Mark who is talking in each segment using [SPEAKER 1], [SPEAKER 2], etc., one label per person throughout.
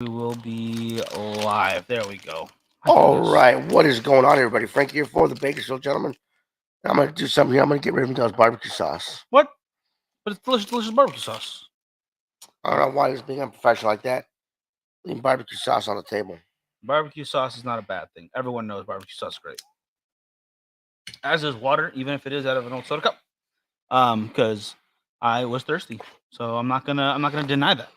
[SPEAKER 1] We will be live. There we go.
[SPEAKER 2] All right, what is going on, everybody? Frank here for the Bakersfield Gentleman. I'm gonna do something here. I'm gonna get rid of McDonald's barbecue sauce.
[SPEAKER 1] What? But it's delicious, delicious barbecue sauce.
[SPEAKER 2] I don't know why it's being unprofessional like that. Leaving barbecue sauce on the table.
[SPEAKER 1] Barbecue sauce is not a bad thing. Everyone knows barbecue sauce is great. As is water, even if it is out of an old soda cup. Because I was thirsty, so I'm not gonna deny that.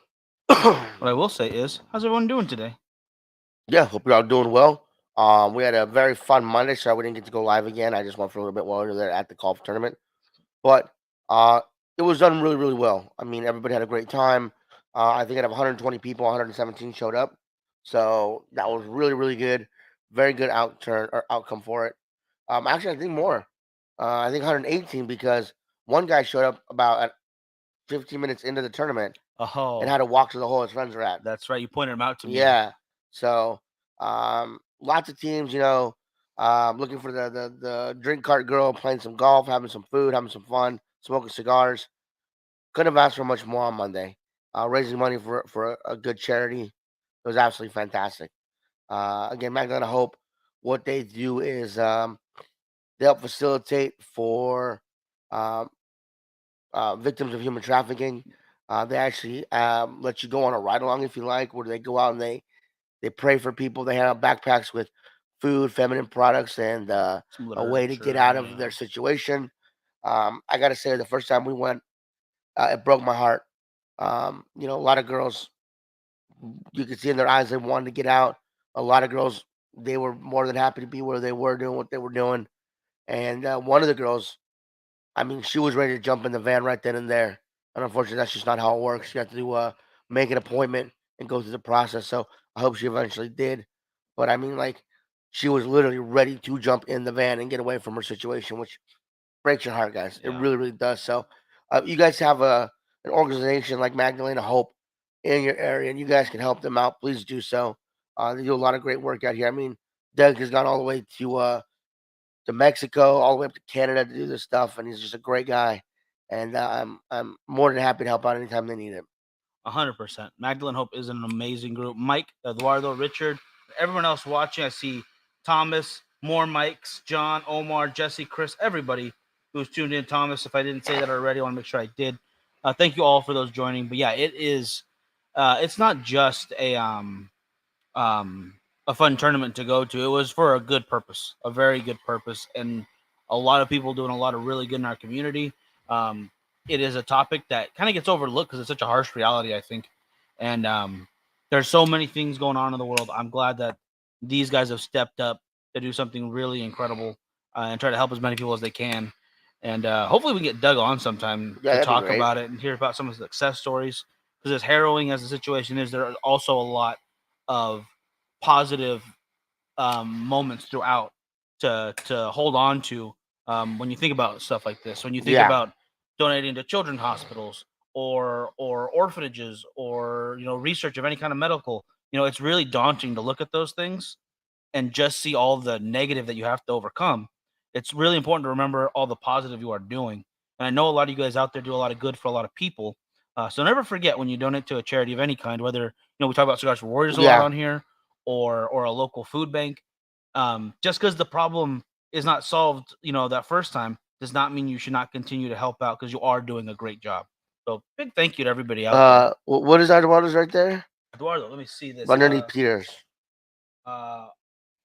[SPEAKER 1] What I will say is, how's everyone doing today?
[SPEAKER 2] Yeah, hope you're all doing well. We had a very fun Monday, so we didn't get to go live again. I just went for a little bit while we were there at the golf tournament, but uh, it was done really, really well. I mean, everybody had a great time. I think out of 120 people, 117 showed up, so that was really, really good. Very good outcome for it. Actually, I think more. I think 118 because one guy showed up about at 15 minutes into the tournament and
[SPEAKER 1] Oh,
[SPEAKER 2] had to walk to the hole his friends were at.
[SPEAKER 1] that's right. You pointed them out to me.
[SPEAKER 2] Yeah. So lots of teams, looking for the drink cart girl, playing some golf, having some food, having some fun, smoking cigars. Couldn't have asked for much more on Monday. Raising money for a good charity. It was absolutely fantastic. Again, Magdalena Hope, what they do is they help facilitate for um, victims of human trafficking. They actually let you go on a ride along if you like, where they go out and they pray for people. They hand out backpacks with food, feminine products, and
[SPEAKER 1] Some
[SPEAKER 2] a way to get
[SPEAKER 1] literature,
[SPEAKER 2] out of their situation. I got to say, the first time we went, it broke my heart. A lot of girls, you could see in their eyes they wanted to get out. A lot of girls, they were more than happy to be where they were doing what they were doing. And one of the girls, I mean, she was ready to jump in the van right then and there. And unfortunately, that's just not how it works. You have to make an appointment and go through the process. So I hope she eventually did. But I mean, like, she was literally ready to jump in the van and get away from her situation, which breaks your heart, guys. It
[SPEAKER 1] yeah.
[SPEAKER 2] really, really does. So you guys have an organization like Magdalena Hope in your area, and you guys can help them out. Please do so. They do a lot of great work out here. I mean, Doug has gone all the way to Mexico, all the way up to Canada to do this stuff, and he's just a great guy. And I'm more than happy to help out anytime they need it.
[SPEAKER 1] 100%. Magdalene Hope is an amazing group. Mike, Eduardo, Richard, everyone else watching. I see Thomas, more Mikes, John, Omar, Jesse, Chris, everybody who's tuned in. Thomas, if I didn't say that already, I want to make sure I did. Thank you all for those joining. But yeah, it is. It's not just um, a fun tournament to go to. It was for a good purpose, a very good purpose, and a lot of people doing a lot of really good in our community. Um, it is a topic that kind of gets overlooked because it's such a harsh reality, I think. And there's so many things going on in the world. I'm glad that these guys have stepped up to do something really incredible and try to help as many people as they can. And hopefully we can get Doug on sometime
[SPEAKER 2] Yeah,
[SPEAKER 1] to
[SPEAKER 2] that'd be
[SPEAKER 1] talk
[SPEAKER 2] great.
[SPEAKER 1] about it and hear about some of the success stories. Because as harrowing as the situation is, there are also a lot of positive moments throughout to hold on to when you think about stuff like this. When you think
[SPEAKER 2] Yeah,
[SPEAKER 1] about donating to children's hospitals or orphanages or research of any kind of medical, it's really daunting to look at those things and just see all the negative that you have to overcome. It's really important to remember all the positive you are doing. And I know a lot of you guys out there do a lot of good for a lot of people. So never forget when you donate to a charity of any kind, whether we talk about Cigars for Warriors a lot
[SPEAKER 2] yeah.
[SPEAKER 1] on here, or a local food bank. Just because the problem is not solved, that first time, does not mean you should not continue to help out because you are doing a great job. So big thank you to everybody out there.
[SPEAKER 2] What is Eduardo's right there?
[SPEAKER 1] Eduardo, let me see this.
[SPEAKER 2] Underneath Peters.
[SPEAKER 1] Uh,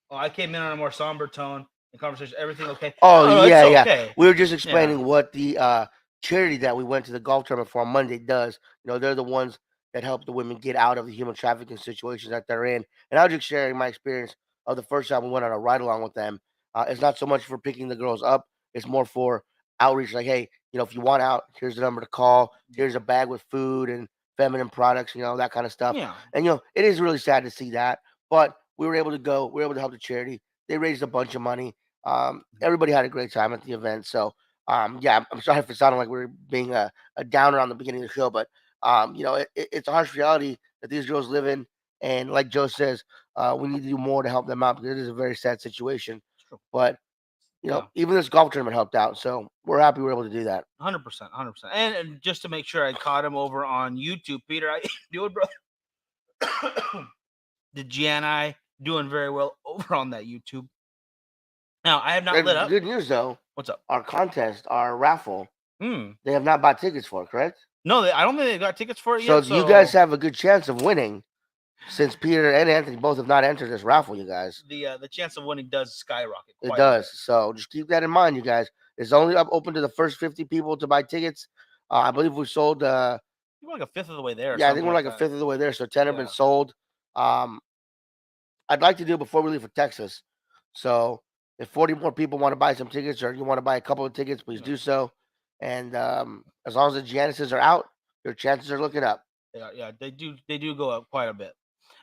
[SPEAKER 1] Oh, I came in on a more somber tone. The conversation, everything okay?
[SPEAKER 2] Oh
[SPEAKER 1] No, it's
[SPEAKER 2] yeah, yeah.
[SPEAKER 1] okay.
[SPEAKER 2] We were just
[SPEAKER 1] Yeah,
[SPEAKER 2] explaining what the charity that we went to the golf tournament for on Monday does. They're the ones that help the women get out of the human trafficking situations that they're in. And I was just sharing my experience of the first time we went on a ride along with them. It's not so much for picking the girls up; it's more for outreach. Like, hey, if you want out, here's the number to call. Here's a bag with food and feminine products. That kind of stuff.
[SPEAKER 1] yeah.
[SPEAKER 2] And it is really sad to see that, but we were able to go. We were able to help the charity. They raised a bunch of money. Everybody had a great time at the event. So, yeah, I'm sorry if it sounded like we were being a downer on the beginning of the show, but it's a harsh reality that these girls live in. And like Joe says, we need to do more to help them out because it is a very sad situation. But
[SPEAKER 1] Yeah,
[SPEAKER 2] even this golf tournament helped out, so we're happy we were able to do that.
[SPEAKER 1] 100%, 100%. And just to make sure I caught him over on YouTube, Peter, I do it, bro. The Gianni doing very well over on that YouTube. Now, I have not lit
[SPEAKER 2] And
[SPEAKER 1] up.
[SPEAKER 2] good news though,
[SPEAKER 1] What's up?
[SPEAKER 2] our contest, our raffle,
[SPEAKER 1] Hmm.
[SPEAKER 2] they have not bought tickets for, correct?
[SPEAKER 1] No, I don't think they got tickets for it
[SPEAKER 2] So
[SPEAKER 1] yet.
[SPEAKER 2] you guys have a good chance of winning, since Peter and Anthony both have not entered this raffle. You guys,
[SPEAKER 1] the chance of winning does skyrocket
[SPEAKER 2] it
[SPEAKER 1] quite a bit.
[SPEAKER 2] does. So just keep that in mind, you guys. It's only up open to the first 50 people to buy tickets. I believe we sold.
[SPEAKER 1] We're like a fifth of the way there.
[SPEAKER 2] Yeah, I think we're like a
[SPEAKER 1] that.
[SPEAKER 2] fifth of the way there. So 10 have been
[SPEAKER 1] Yeah.
[SPEAKER 2] sold. I'd like to do it before we leave for Texas. So if 40 more people want to buy some tickets, or you want to buy a couple of tickets, please do so. And as long as the Janices are out, your chances are looking up.
[SPEAKER 1] Yeah, they do go up quite a bit.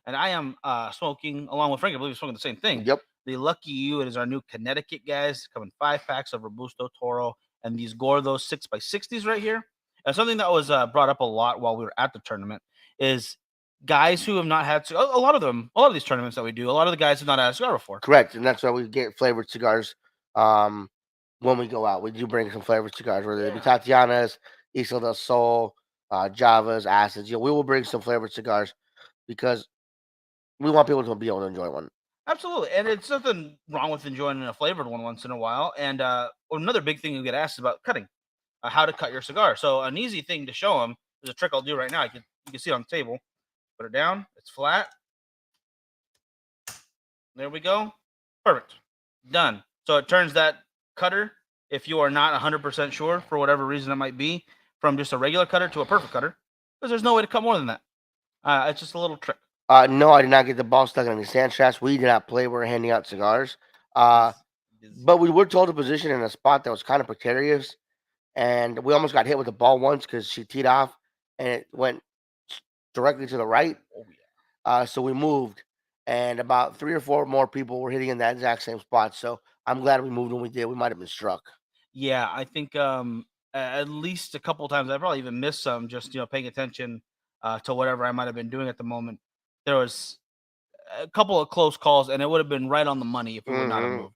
[SPEAKER 1] And I am smoking along with Frank. I believe he's smoking the same thing.
[SPEAKER 2] Yep.
[SPEAKER 1] The Lucky You. It is our new Connecticut guys. Coming 5 packs of Robusto Toro and these Gordos 6x60s right here. And something that was brought up a lot while we were at the tournament is guys who have not had a lot of these tournaments that we do. A lot of the guys have not had a cigar before.
[SPEAKER 2] Correct, and that's why we get flavored cigars. When we go out, we do bring some flavored cigars, whether they be Tatianas, Isla del Sol, Javas, Acids. We will bring some flavored cigars because we want people to be able to enjoy one.
[SPEAKER 1] Absolutely, and it's nothing wrong with enjoying a flavored one once in a while. And another big thing you get asked about cutting, how to cut your cigar. So an easy thing to show them is a trick I'll do right now. You can see it on the table. Put it down. It's flat. There we go. Perfect. Done. So it turns that cutter, if you are not 100% sure for whatever reason it might be, from just a regular cutter to a perfect cutter, because there's no way to cut more than that. It's just a little trick.
[SPEAKER 2] No, I did not get the ball stuck in any sand traps. We did not play. We were handing out cigars. But we were told to position in a spot that was kind of precarious, and we almost got hit with the ball once because she teed off and it went directly to the right.
[SPEAKER 1] Oh, yeah.
[SPEAKER 2] So we moved, and about 3 or 4 more people were hitting in that exact same spot. So I'm glad we moved when we did. We might have been struck.
[SPEAKER 1] Yeah, I think at least a couple of times I probably even missed some, just paying attention to whatever I might have been doing at the moment. There was a couple of close calls, and it would have been right on the money if we would not have moved.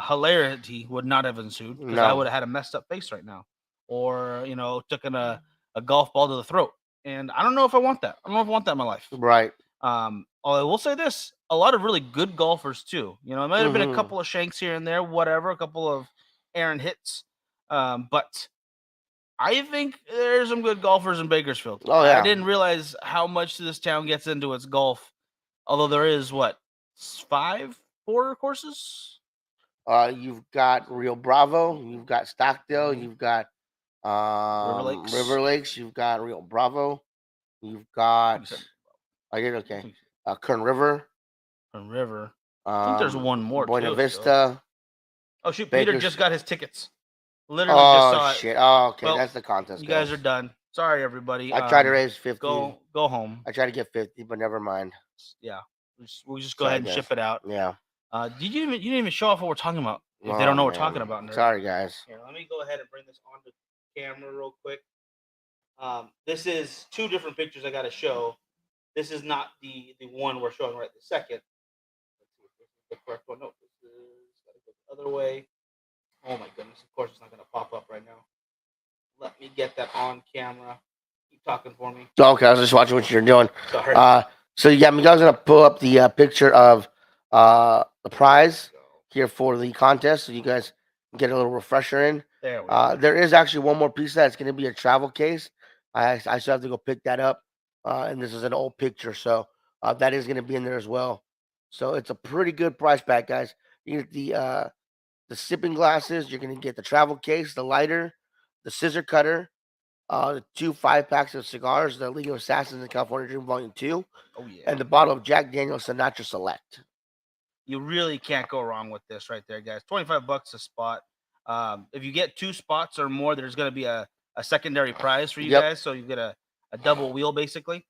[SPEAKER 1] Hilarity would not have ensued because I would have had a messed up face right now, or taken a golf ball to the throat. And I don't know if I want that. I don't know if I want that in my life.
[SPEAKER 2] Right.
[SPEAKER 1] I will say this: a lot of really good golfers too. It might have been a couple of shanks here and there, whatever, a couple of errant hits. But I think there's some good golfers in Bakersfield.
[SPEAKER 2] Oh yeah.
[SPEAKER 1] I didn't realize how much this town gets into its golf. Although there is 4 courses.
[SPEAKER 2] You've got Rio Bravo, you've got Stockdale, you've got River Lakes, you've got Rio Bravo, you've got I did okay. Kern River.
[SPEAKER 1] Kern River. I think there's one more.
[SPEAKER 2] Buena Vista.
[SPEAKER 1] Oh shoot! Peter just got his tickets. Literally just saw it.
[SPEAKER 2] Shit. Oh, okay. Well, that's the contest.
[SPEAKER 1] You guys are done. Sorry, everybody.
[SPEAKER 2] I tried to raise 50.
[SPEAKER 1] Go home.
[SPEAKER 2] I tried to get 50, but never mind.
[SPEAKER 1] Yeah, we'll just go ahead and ship it out.
[SPEAKER 2] Yeah.
[SPEAKER 1] You didn't even show off what we're talking about. If they don't know what we're talking about.
[SPEAKER 2] Sorry, guys.
[SPEAKER 1] Here, let me go ahead and bring this onto camera real quick. This is 2 different pictures I got to show. This is not the one we're showing right this second. Let's see if this is the correct one. No, this is gotta go the other way. Oh my goodness! Of course, it's not going to pop up right now. Let me get that on camera. Keep talking for me.
[SPEAKER 2] Okay, I was just watching what you're doing.
[SPEAKER 1] Sorry.
[SPEAKER 2] So yeah, Miguel's gonna pull up the picture of the prize here for the contest, so you guys can get a little refresher in.
[SPEAKER 1] There we go.
[SPEAKER 2] There is actually one more piece of that. It's gonna be a travel case. I still have to go pick that up. And this is an old picture, so that is gonna be in there as well. So it's a pretty good price pack, guys. You get the sipping glasses. You're gonna get the travel case, the lighter, the scissor cutter, the 2 5-packs of cigars, the League of Assassins and California Dream Volume 2.
[SPEAKER 1] Oh yeah.
[SPEAKER 2] And the bottle of Jack Daniel's Sinatra Select.
[SPEAKER 1] You really can't go wrong with this right there, guys. $25 a spot. If you get 2 spots or more, there's gonna be a secondary prize for you guys. So you get a double wheel basically.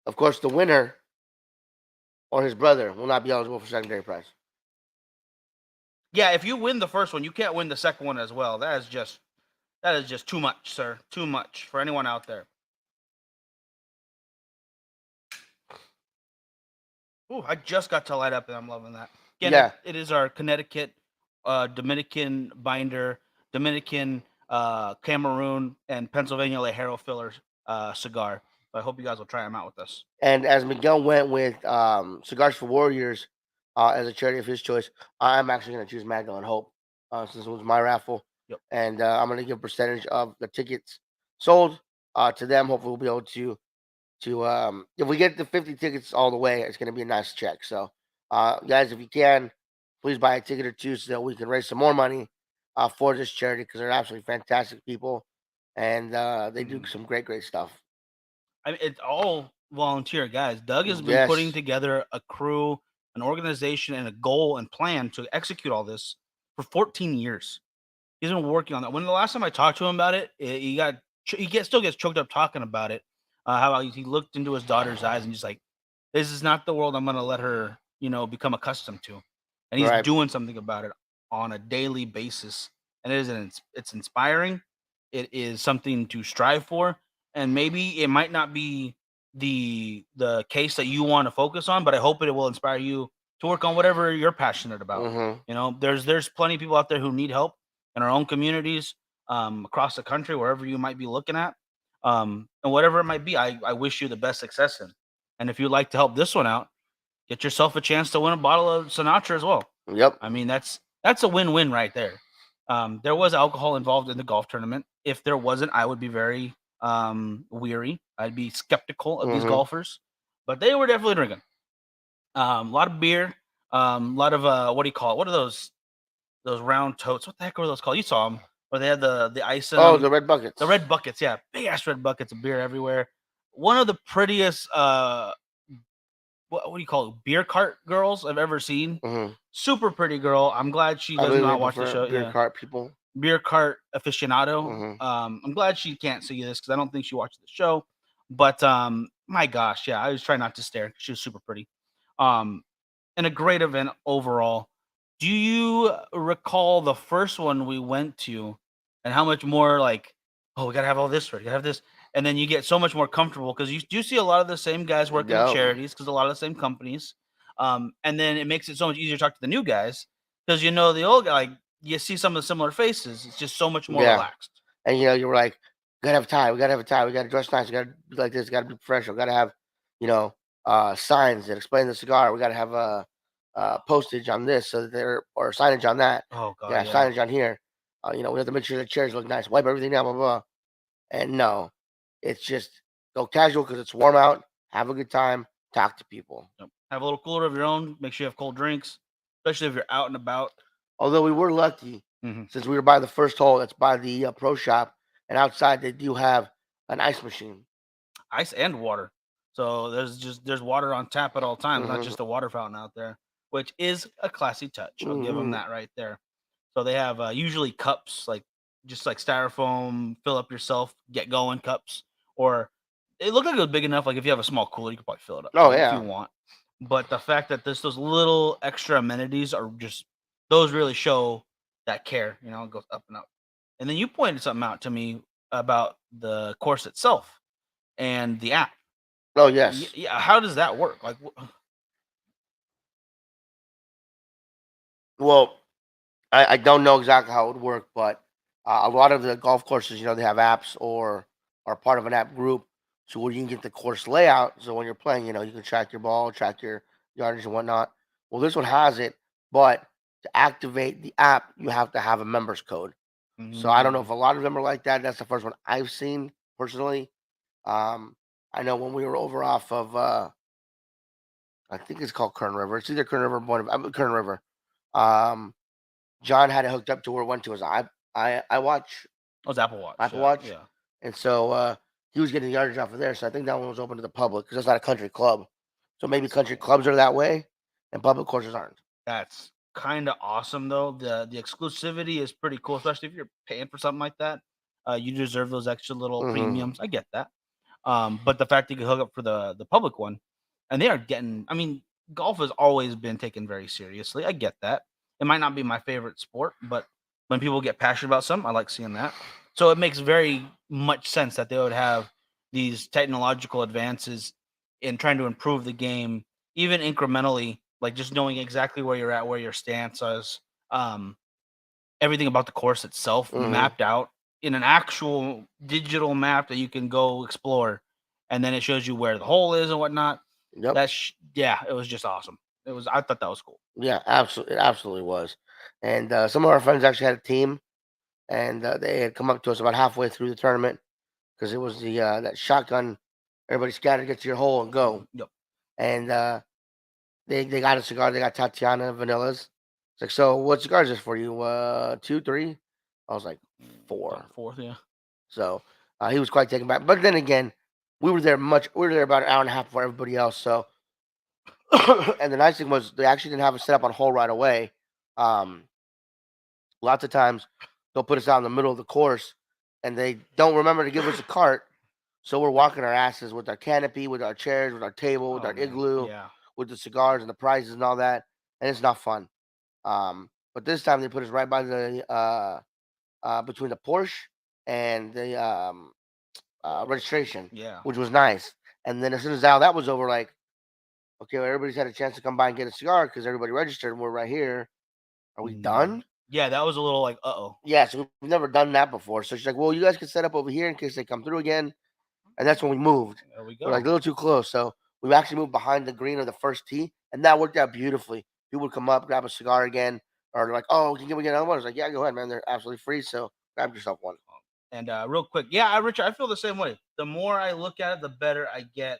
[SPEAKER 2] Of course, the winner or his brother will not be eligible for secondary prize.
[SPEAKER 1] Yeah, if you win the first one, you can't win the second one as well. That is just too much, sir. Too much for anyone out there. Ooh, I just got to light up and I'm loving that. Again, it is our Connecticut, Dominican binder, Dominican, Cameroon, and Pennsylvania Lajero fillers. cigar. So I hope you guys will try them out with us.
[SPEAKER 2] And as Miguel went with Cigars for Warriors as a charity of his choice, I'm actually going to choose Magdalene Hope since it was my raffle.
[SPEAKER 1] Yep.
[SPEAKER 2] And I'm going to give a percentage of the tickets sold to them. Hopefully, we'll be able to if we get the 50 tickets all the way, it's going to be a nice check. So, guys, if you can, please buy a ticket or two so that we can raise some more money for this charity because they're absolutely fantastic people and they do some great stuff.
[SPEAKER 1] I mean, it's all volunteer guys. Doug has been putting
[SPEAKER 2] Yes.
[SPEAKER 1] together a crew, an organization, and a goal and plan to execute all this for 14 years. He's been working on that. When the last time I talked to him about it, still gets choked up talking about it. How he looked into his daughter's eyes and just like, this is not the world I'm going to let her, become accustomed to. And he's
[SPEAKER 2] Right.
[SPEAKER 1] doing something about it on a daily basis. And it's inspiring. It is something to strive for. And maybe it might not be the case that you want to focus on, but I hope it will inspire you to work on whatever you're passionate about.
[SPEAKER 2] Mm-hmm.
[SPEAKER 1] There's plenty of people out there who need help in our own communities, across the country, wherever you might be looking at, and whatever it might be. I wish you the best success in. And if you'd like to help this one out, get yourself a chance to win a bottle of Sinatra as well.
[SPEAKER 2] Yep.
[SPEAKER 1] I mean, that's a win-win right there. There was alcohol involved in the golf tournament. If there wasn't, I would be very weary. I'd be skeptical of these golfers, but they were definitely drinking. A lot of beer, a lot of what do you call it? What are those round totes? What the heck were those called? You saw them where they had the ice in them.
[SPEAKER 2] The red buckets.
[SPEAKER 1] The red buckets, yeah, big ass red buckets of beer everywhere. One of the prettiest what do you call it? Beer cart girls I've ever seen. Super pretty girl. I'm glad she does not watch the show.
[SPEAKER 2] Beer cart people.
[SPEAKER 1] Beer cart aficionado. I'm glad she can't see this because I don't think she watched the show. But my gosh, yeah, I was trying not to stare. She was super pretty. And a great event overall. Do you recall the first one we went to and how much more like, oh, we got to have all this, right? You got to have this. And then you get so much more comfortable because you do see a lot of the same guys working in charities because a lot of the same companies. And then it makes it so much easier to talk to the new guys because the old guy, like, you see some of the similar faces. It's just so much more relaxed.
[SPEAKER 2] And you were like, we gotta have a tie, we gotta dress nice, we gotta be like this, gotta be professional, gotta have, signs that explain the cigar. We gotta have a postage on this so that or signage on that.
[SPEAKER 1] Oh god,
[SPEAKER 2] yeah, signage on here. We have to make sure the chairs look nice, wipe everything down, blah blah. And no, it's just go casual because it's warm out, have a good time, talk to people.
[SPEAKER 1] Yep. Have a little cooler of your own. Make sure you have cold drinks, especially if you're out and about.
[SPEAKER 2] Although we were lucky, since we were by the first hole, that's by the pro shop, and outside they do have an ice machine,
[SPEAKER 1] ice and water. So there's water on tap at all times, not just a water fountain out there, which is a classy touch. I'll give them that right there. So they have usually cups, like just like styrofoam, fill up yourself, get going cups, or it looked like it was big enough. Like if you have a small cooler, you could probably fill it up.
[SPEAKER 2] Oh
[SPEAKER 1] if you want. But the fact that those little extra amenities are just those really show that care. It goes up and up. And then you pointed something out to me about the course itself and the app.
[SPEAKER 2] Oh yes.
[SPEAKER 1] Yeah. How does that work? Like,
[SPEAKER 2] well, I don't know exactly how it would work, but a lot of the golf courses, they have apps or are part of an app group, so where you can get the course layout. So when you're playing, you can track your ball, track your yardage and whatnot. Well, this one has it, but to activate the app, you have to have a members code. So I don't know if a lot of them are like that. That's the first one I've seen personally. I know when we were over off of, I think it's called Kern River. It's either Kern River or Kern River. John had it hooked up to where it went to his I watch.
[SPEAKER 1] Oh, it's Apple Watch.
[SPEAKER 2] Apple Watch.
[SPEAKER 1] Yeah.
[SPEAKER 2] And so he was getting the yardage off of there. So I think that one was open to the public because it's not a country club. So maybe country clubs are that way, and public courses aren't.
[SPEAKER 1] That's kind of awesome though. The exclusivity is pretty cool, especially if you're paying for something like that. You deserve those extra little premiums. I get that. But the fact that you can hook up for the public one, and they are getting. I mean, golf has always been taken very seriously. I get that. It might not be my favorite sport, but when people get passionate about something, I like seeing that. So it makes very much sense that they would have these technological advances in trying to improve the game, even incrementally, like just knowing exactly where you're at, where your stance is, everything about the course itself mapped out in an actual digital map that you can go explore, and then it shows you where the hole is and whatnot.
[SPEAKER 2] Yep.
[SPEAKER 1] Yeah, it was just awesome. I thought that was cool.
[SPEAKER 2] Yeah, absolutely, it absolutely was. And some of our friends actually had a team, and they had come up to us about halfway through the tournament because it was the that shotgun. Everybody scattered, get to your hole and go.
[SPEAKER 1] Yep.
[SPEAKER 2] And they got a cigar. They got Tatiana vanillas. It's like, so what cigars is this for you? 2, 3? I was like, 4.
[SPEAKER 1] Fourth, yeah.
[SPEAKER 2] So he was quite taken back. But then again, we were there about an hour and a half before everybody else. So and the nice thing was they actually didn't have us set up on hole right away. Um, Lots of times they'll put us out in the middle of the course and they don't remember to give us a cart. So we're walking our asses with our canopy, with our chairs, with our table, with
[SPEAKER 1] Oh,
[SPEAKER 2] our
[SPEAKER 1] man.
[SPEAKER 2] igloo,
[SPEAKER 1] Yeah.
[SPEAKER 2] with the cigars and the prizes and all that. And it's not fun. But this time they put us right by the between the Porsche and the registration,
[SPEAKER 1] Yeah.
[SPEAKER 2] which was nice. And then as soon as all that was over, like, okay, well, everybody's had a chance to come by and get a cigar because everybody registered and we're right here. Are we done?
[SPEAKER 1] Yeah, that was a little like, uh-oh.
[SPEAKER 2] Yeah, so we've never done that before. So she's like, well, you guys can set up over here in case they come through again. And that's when we moved.
[SPEAKER 1] There we
[SPEAKER 2] We're
[SPEAKER 1] go.
[SPEAKER 2] like a little too close. So we actually moved behind the green of the first tee, and that worked out beautifully. People would come up, grab a cigar again, or they're like, oh, can we get another one? I was like, yeah, go ahead, man. They're absolutely free. So grab yourself one.
[SPEAKER 1] And real quick, yeah, Richard, I feel the same way. The more I look at it, the better I get.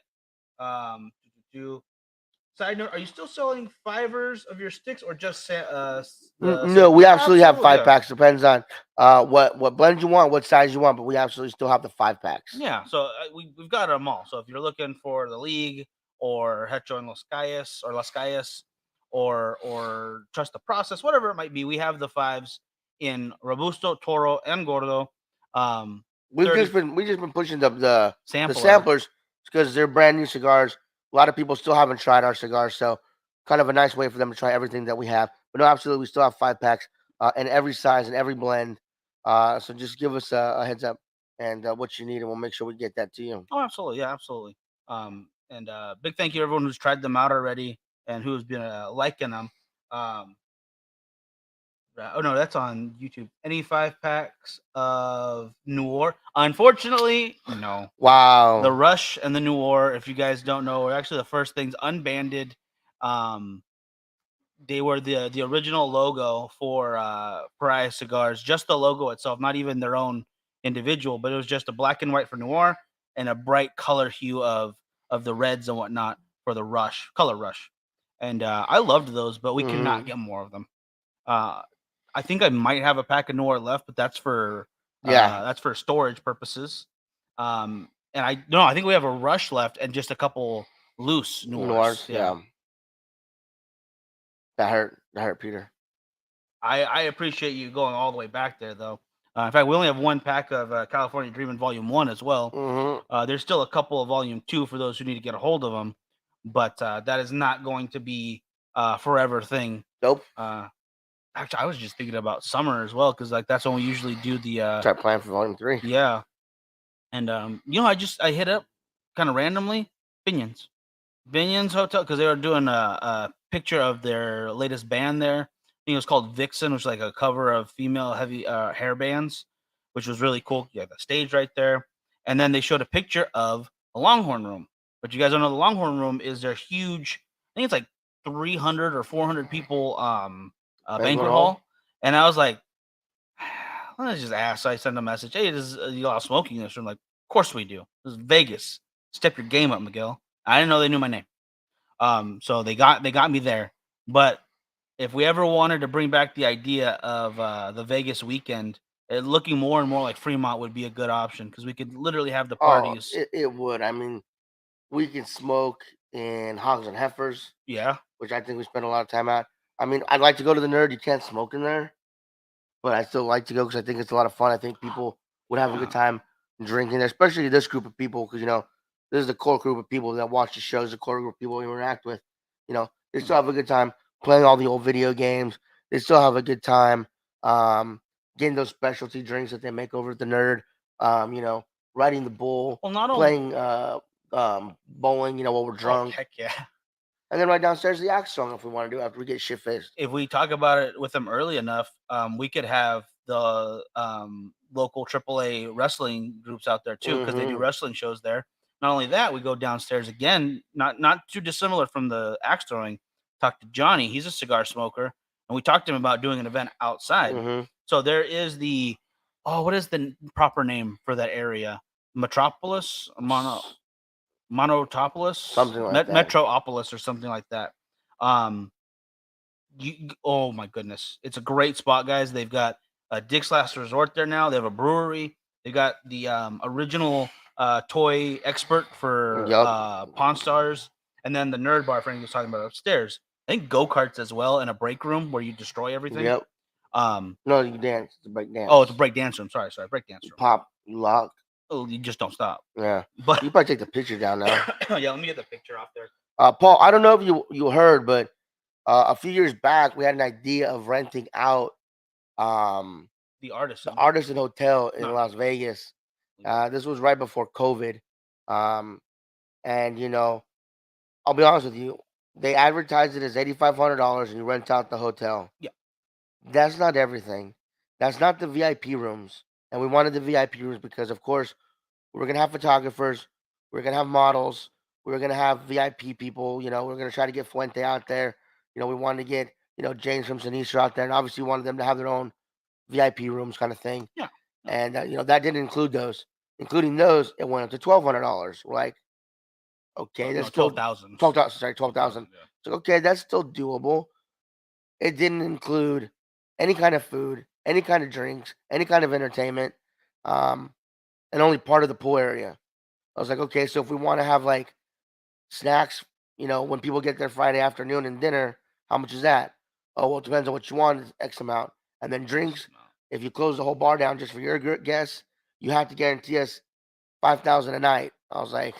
[SPEAKER 1] Side note: are you still selling fivers of your sticks, or just the
[SPEAKER 2] No, we
[SPEAKER 1] yeah,
[SPEAKER 2] absolutely have five
[SPEAKER 1] yeah.
[SPEAKER 2] packs. Depends on what blend you want, what size you want, but we absolutely still have the 5 packs.
[SPEAKER 1] Yeah, so we've got them all. So if you're looking for the league or Hecho and Las Calles or Trust the Process, whatever it might be, we have the fives in Robusto, Toro, and Gordo.
[SPEAKER 2] We've
[SPEAKER 1] 30
[SPEAKER 2] just been pushing the
[SPEAKER 1] sampler.
[SPEAKER 2] samplers because they're brand new cigars. A lot of people still haven't tried our cigars, so kind of a nice way for them to try everything that we have. But no, absolutely, we still have 5 packs in every size and every blend. So just give us a heads up and what you need, and we'll make sure we get that to you.
[SPEAKER 1] Oh, absolutely, yeah, absolutely. And big thank you to everyone who's tried them out already and who's been liking them. Oh no, that's on YouTube. Any 5 packs of Noir? Unfortunately, no.
[SPEAKER 2] Wow.
[SPEAKER 1] The Rush and the Noir, if you guys don't know, are actually the first things unbanded. They were the original logo for Pariah Cigars, just the logo itself, not even their own individual, but it was just a black and white for Noir and a bright color hue of the reds and whatnot for the Rush, Color Rush. And I loved those, but we could not get more of them. I think I might have a pack of Noir left, but that's for storage purposes. And I think we have a Rush left and just a couple loose Noirs.
[SPEAKER 2] Yeah. That hurt, Peter.
[SPEAKER 1] I appreciate you going all the way back there, though. In fact, we only have 1 pack of California Dreamin' Volume 1 as well.
[SPEAKER 2] Mm-hmm.
[SPEAKER 1] There's still a couple of Volume 2 for those who need to get a hold of them, but that is not going to be a forever thing.
[SPEAKER 2] Nope.
[SPEAKER 1] Actually, I was just thinking about summer as well because like that's when we usually do the
[SPEAKER 2] start planning for Volume 3.
[SPEAKER 1] Yeah, and I hit up kind of randomly Binion's Hotel because they were doing a picture of their latest band there. I think it was called Vixen, which is like a cover of female heavy hair bands, which was really cool. You have the stage right there, and then they showed a picture of the Longhorn Room. But you guys don't know the Longhorn Room is their huge. I think it's like 300 or 400 people banquet hall, and I was like, let's just ask. So I sent a message. Hey, you allow smoking in this room? Like, of course we do. This is Vegas. Step your game up, Miguel. I didn't know they knew my name. So they got me there. But if we ever wanted to bring back the idea of the Vegas weekend, looking more and more like Fremont would be a good option because we could literally have the parties.
[SPEAKER 2] It would. I mean, we can smoke in Hogs and Heifers.
[SPEAKER 1] Yeah.
[SPEAKER 2] Which I think we spend a lot of time at. I mean, I'd like to go to the Nerd. You can't smoke in there. But I still like to go because I think it's a lot of fun. I think people would have a good time drinking there, especially this group of people because, this is the core group of people that watch the shows, the core group of people we interact with. They still have a good time playing all the old video games. They still have a good time getting those specialty drinks that they make over at the Nerd, riding the bull, playing bowling, while we're drunk.
[SPEAKER 1] Heck yeah.
[SPEAKER 2] And then right downstairs, the axe song if we want to do after we get shit faced.
[SPEAKER 1] If we talk about it with them early enough, we could have the local AAA wrestling groups out there too, because they do wrestling shows there. Not only that, we go downstairs again, not too dissimilar from the axe throwing. Talk to Johnny, he's a cigar smoker, and we talked to him about doing an event outside. So there is what is the proper name for that area? Metropolis, Monotopolis,
[SPEAKER 2] Something like that.
[SPEAKER 1] Metroopolis, or something like that. Oh my goodness, it's a great spot, guys. They've got Dick's Last Resort there now. They have a brewery. They got the original toy expert for Pawn Stars, and then the nerd bar Frank was talking about upstairs. I think go-karts as well, and a break room where you destroy everything.
[SPEAKER 2] Yep. No, you dance. It's a break dance.
[SPEAKER 1] Oh, it's a break dance room. Sorry, break dance room.
[SPEAKER 2] Pop, lock.
[SPEAKER 1] Oh, you just don't stop.
[SPEAKER 2] Yeah,
[SPEAKER 1] but
[SPEAKER 2] you probably take the picture down now.
[SPEAKER 1] Yeah, let me get the picture off there.
[SPEAKER 2] Paul, I don't know if you heard, but a few years back we had an idea of renting out
[SPEAKER 1] the Artisan
[SPEAKER 2] Hotel in Las Vegas. This was right before COVID, and you know, I'll be honest with you, they advertised it as $8,500 and you rent out the hotel.
[SPEAKER 1] Yeah,
[SPEAKER 2] that's not everything. That's not the VIP rooms, and we wanted the VIP rooms because, of course, we're gonna have photographers, we're gonna have models, we're gonna have VIP people. You know, we're gonna try to get Fuente out there. You know, we wanted to get James from Sinistra out there, and obviously wanted them to have their own VIP rooms, kind of thing.
[SPEAKER 1] Yeah.
[SPEAKER 2] And that didn't include those. Including those, it went up to $1,200. We're like, okay, that's still
[SPEAKER 1] 12,000.
[SPEAKER 2] 12,000. Sorry, 12,000. Yeah. So okay, that's still doable. It didn't include any kind of food, any kind of drinks, any kind of entertainment, and only part of the pool area. I was like, okay, so if we want to have like snacks, when people get there Friday afternoon and dinner, how much is that? Oh, well, it depends on what you want, it's X amount. And then drinks, if you close the whole bar down just for your guests, you have to guarantee us $5,000 a night. I was like,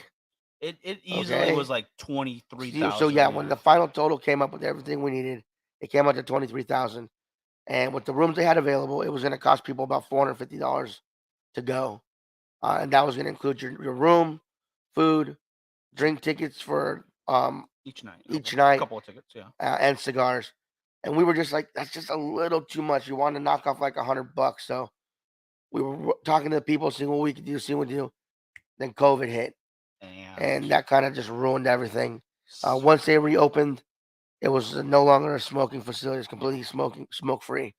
[SPEAKER 1] it easily was like 23,000.
[SPEAKER 2] So yeah, when the final total came up with everything we needed, it came out to 23,000. And with the rooms they had available, it was going to cost people about $450 to go, and that was going to include your room, food, drink tickets for
[SPEAKER 1] each night,
[SPEAKER 2] a
[SPEAKER 1] couple of tickets, yeah,
[SPEAKER 2] and cigars. And we were just like, that's just a little too much. You want to knock off like $100, so we were talking to the people, seeing what we could do, seeing what we do. Then COVID hit, and that kind of just ruined everything. Once they reopened, it was no longer a smoking facility; it's completely smoke free.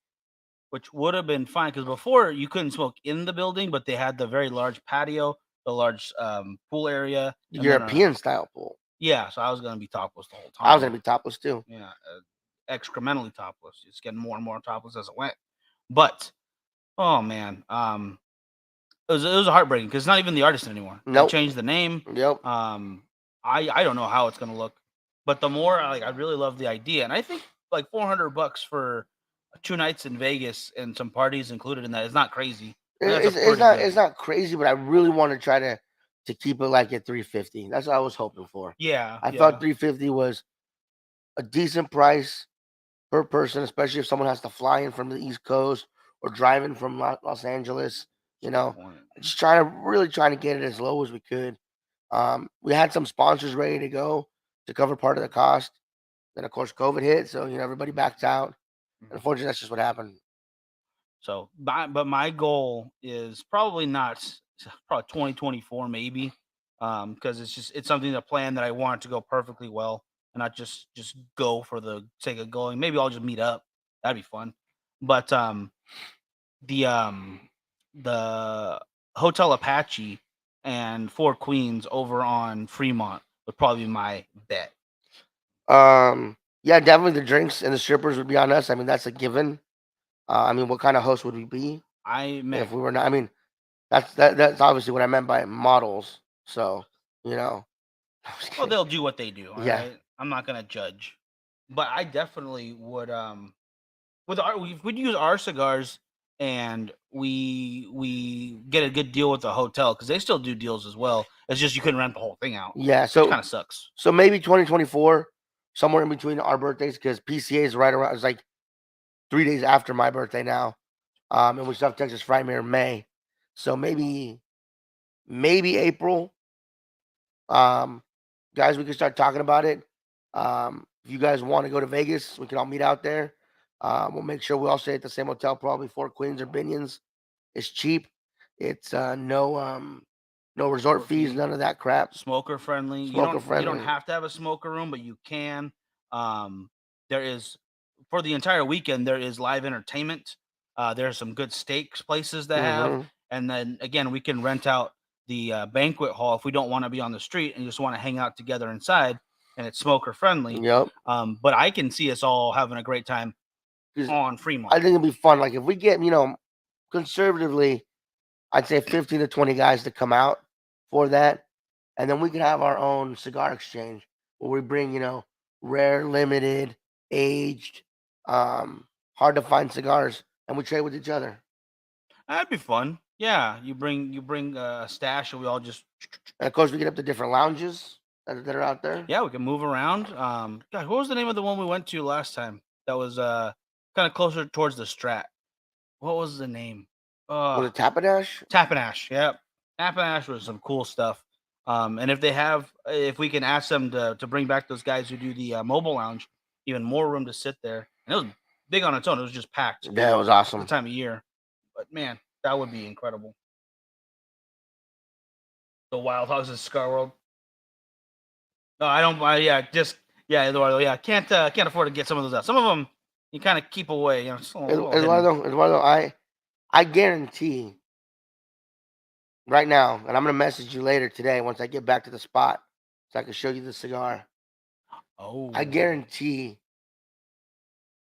[SPEAKER 1] Which would have been fine because before you couldn't smoke in the building, but they had the very large patio, the large pool area,
[SPEAKER 2] European style pool.
[SPEAKER 1] Yeah, so I was gonna be topless the whole time.
[SPEAKER 2] I was gonna be topless too.
[SPEAKER 1] Yeah, excrementally topless. It's getting more and more topless as it went. But oh man, it was heartbreaking because it's not even the Artisan anymore.
[SPEAKER 2] Nope.
[SPEAKER 1] They changed the name.
[SPEAKER 2] Yep.
[SPEAKER 1] I don't know how it's gonna look, but the more I really love the idea, and I think like $400 for 2 nights in Vegas and some parties included in that is not crazy.
[SPEAKER 2] It's not crazy, but I really want to try to keep it like at $350. That's what I was hoping for.
[SPEAKER 1] Yeah,
[SPEAKER 2] I thought $350 was a decent price per person, especially if someone has to fly in from the East Coast or driving from Los Angeles. Just really trying to get it as low as we could. We had some sponsors ready to go to cover part of the cost. Then of course COVID hit, so everybody backed out. Unfortunately, that's just what happened.
[SPEAKER 1] So, but my goal is probably 2024 maybe, because it's something to plan that I want it to go perfectly well and not just go for the sake of going. Maybe I'll just meet up. That'd be fun. But the Hotel Apache and Four Queens over on Fremont would probably be my bet.
[SPEAKER 2] Yeah, definitely the drinks and the strippers would be on us. I mean, that's a given. What kind of host would we be? If we were not. That's obviously what I meant by models. So,
[SPEAKER 1] well, they'll do what they do. Right? I'm not gonna judge, but I definitely would. We'd use our cigars, and we get a good deal with the hotel because they still do deals as well. It's just you couldn't rent the whole thing out.
[SPEAKER 2] Yeah, so
[SPEAKER 1] it kind of sucks.
[SPEAKER 2] So maybe 2024, somewhere in between our birthdays, because PCA is right around. It's like 3 days after my birthday now, and we still have Texas Frightmare in May. So maybe April. Guys, we can start talking about it. If you guys want to go to Vegas, we can all meet out there. We'll make sure we all stay at the same hotel, probably Four Queens or Binions. It's cheap. It's no resort fees,
[SPEAKER 1] fee.
[SPEAKER 2] none of that crap.
[SPEAKER 1] Smoker friendly.
[SPEAKER 2] Smoker
[SPEAKER 1] You don't
[SPEAKER 2] friendly.
[SPEAKER 1] have to have a smoker room, but you can. There is for the entire weekend. There is live entertainment. There's some good steaks places that have,
[SPEAKER 2] Mm-hmm.
[SPEAKER 1] and then again we can rent out the banquet hall if we don't want to be on the street and just want to hang out together inside, and it's smoker friendly.
[SPEAKER 2] Yep.
[SPEAKER 1] But I can see us all having a great time
[SPEAKER 2] 'Cause
[SPEAKER 1] on
[SPEAKER 2] I
[SPEAKER 1] Fremont.
[SPEAKER 2] think it'd be fun. Like if we get, conservatively, I'd say 15 to 20 guys to come out for that. And then we could have our own cigar exchange where we bring, rare, limited, aged, hard to find cigars, and we trade with each other.
[SPEAKER 1] That'd be fun. Yeah, you bring a stash, and we all just
[SPEAKER 2] And of course, we get up to different lounges that are out there.
[SPEAKER 1] yeah, we can move around. God, what was the name of the one we went to last time? That was kind of closer towards the Strat. What was the name?
[SPEAKER 2] Was it Tapadash?
[SPEAKER 1] Tapanash. Yep, Tapanash was some cool stuff. And if we can ask them to bring back those guys who do the mobile lounge, even more room to sit there. And it was big on its own. It was just packed
[SPEAKER 2] Yeah, it was
[SPEAKER 1] the
[SPEAKER 2] awesome.
[SPEAKER 1] time of year. But man, that would be incredible. The Wild Hogs of Cigar World. No, I don't. Eduardo. Yeah, can't afford to get some of those out. Some of them you kind of keep away. It's a little hidden.
[SPEAKER 2] Eduardo, I guarantee right now, and I'm gonna message you later today once I get back to the spot so I can show you the cigar.
[SPEAKER 1] Oh,
[SPEAKER 2] I guarantee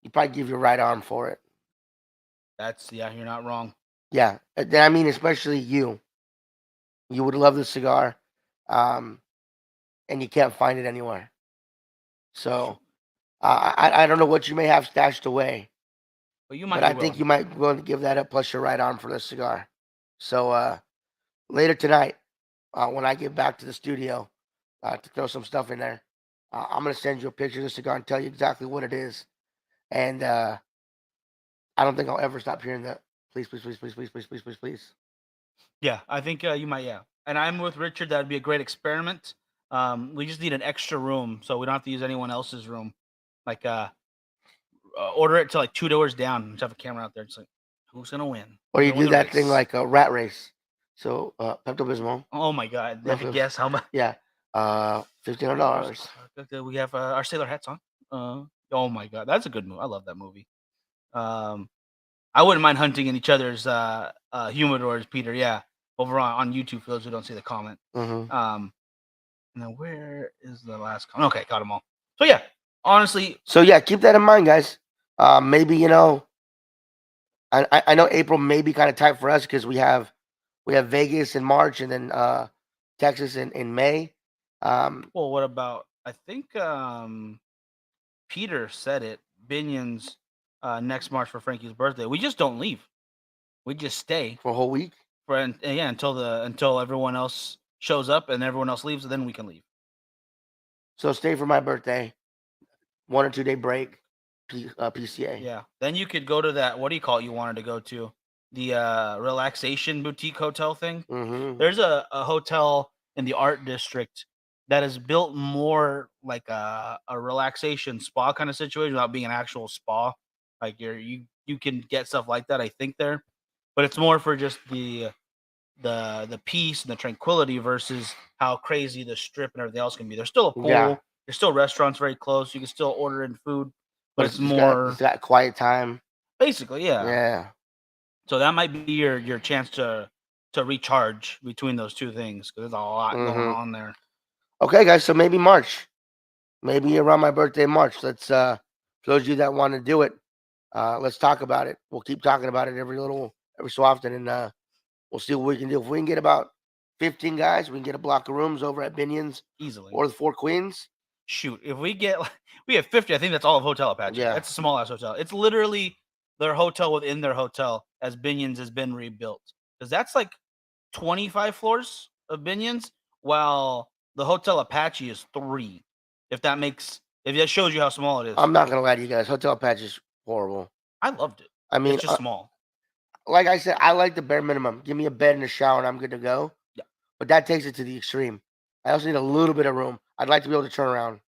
[SPEAKER 2] you probably give your right arm for it.
[SPEAKER 1] you're not wrong.
[SPEAKER 2] Yeah, I mean, especially you. You would love the cigar, and you can't find it anywhere. So I don't know what you may have stashed away,
[SPEAKER 1] But you might.
[SPEAKER 2] but I think you might be willing to give that up plus your right arm for the cigar. So later tonight, when I get back to the studio to throw some stuff in there, I'm gonna send you a picture of the cigar and tell you exactly what it is. And I don't think I'll ever stop hearing that. Please, please, please, please, please, please, please, please, please.
[SPEAKER 1] Yeah, I think you might. Yeah, and I'm with Richard. That'd be a great experiment. We just need an extra room, so we don't have to use anyone else's room. Like, order it to like 2 doors down and just have a camera out there. It's like, who's gonna win?
[SPEAKER 2] Or
[SPEAKER 1] Who's
[SPEAKER 2] you
[SPEAKER 1] gonna
[SPEAKER 2] do
[SPEAKER 1] win the
[SPEAKER 2] that thing
[SPEAKER 1] race?
[SPEAKER 2] like a rat race. So Pepto Bismol.
[SPEAKER 1] Oh my God! Have to guess how much?
[SPEAKER 2] Yeah. $1,500.
[SPEAKER 1] We have our sailor hats on. Oh my God, that's a good movie. I love that movie. I wouldn't mind hunting in each other's humidors, Peter. Yeah, over on YouTube for those who don't see the comment.
[SPEAKER 2] Mm-hmm.
[SPEAKER 1] Now where is the last comment? Okay, got them all. So yeah, honestly.
[SPEAKER 2] So yeah, keep that in mind, guys. Maybe I know April may be kind of tight for us because we have Vegas in March and then Texas in May.
[SPEAKER 1] Well, what about? I think Peter said it. Binion's next March for Frankie's birthday. We just don't leave. We just stay
[SPEAKER 2] for a whole week.
[SPEAKER 1] Until everyone else shows up and everyone else leaves, and then we can leave.
[SPEAKER 2] So stay for my birthday. 1 or 2 day break. PCA.
[SPEAKER 1] Yeah. Then you could go to that. What do you call it? You wanted to go to the relaxation boutique hotel thing.
[SPEAKER 2] Mm-hmm.
[SPEAKER 1] There's a hotel in the art district that is built more like a relaxation spa kind of situation without being an actual spa. Like you can get stuff like that, I think there, but it's more for just the peace and the tranquility versus how crazy the strip and everything else can be. There's still a pool.
[SPEAKER 2] Yeah.
[SPEAKER 1] There's still restaurants very close. You can still order in food, but it's
[SPEAKER 2] more. It's got quiet time.
[SPEAKER 1] Basically, yeah.
[SPEAKER 2] Yeah.
[SPEAKER 1] So that might be your chance to recharge between those two things because there's a lot going on there.
[SPEAKER 2] Okay, guys. So maybe March, maybe around my birthday, March. Let's for those of you that want to do it, let's talk about it. We'll keep talking about it every so often, and we'll see what we can do. If we can get about 15 guys, we can get a block of rooms over at Binion's
[SPEAKER 1] easily,
[SPEAKER 2] or the Four Queens.
[SPEAKER 1] Shoot, if we have 50, I think that's all of Hotel Apache. Yeah, it's a small ass hotel. It's literally their hotel within their hotel as Binion's has been rebuilt because that's like 25 floors of Binion's, while the Hotel Apache is 3. If that shows you how small it is.
[SPEAKER 2] I'm not gonna lie to you guys. Hotel Apache is horrible.
[SPEAKER 1] I loved it.
[SPEAKER 2] I mean,
[SPEAKER 1] it's just small.
[SPEAKER 2] Like I said, I like the bare minimum. Give me a bed and a shower, and I'm good to go.
[SPEAKER 1] Yeah,
[SPEAKER 2] but that takes it to the extreme. I also need a little bit of room. I'd like to be able to turn around.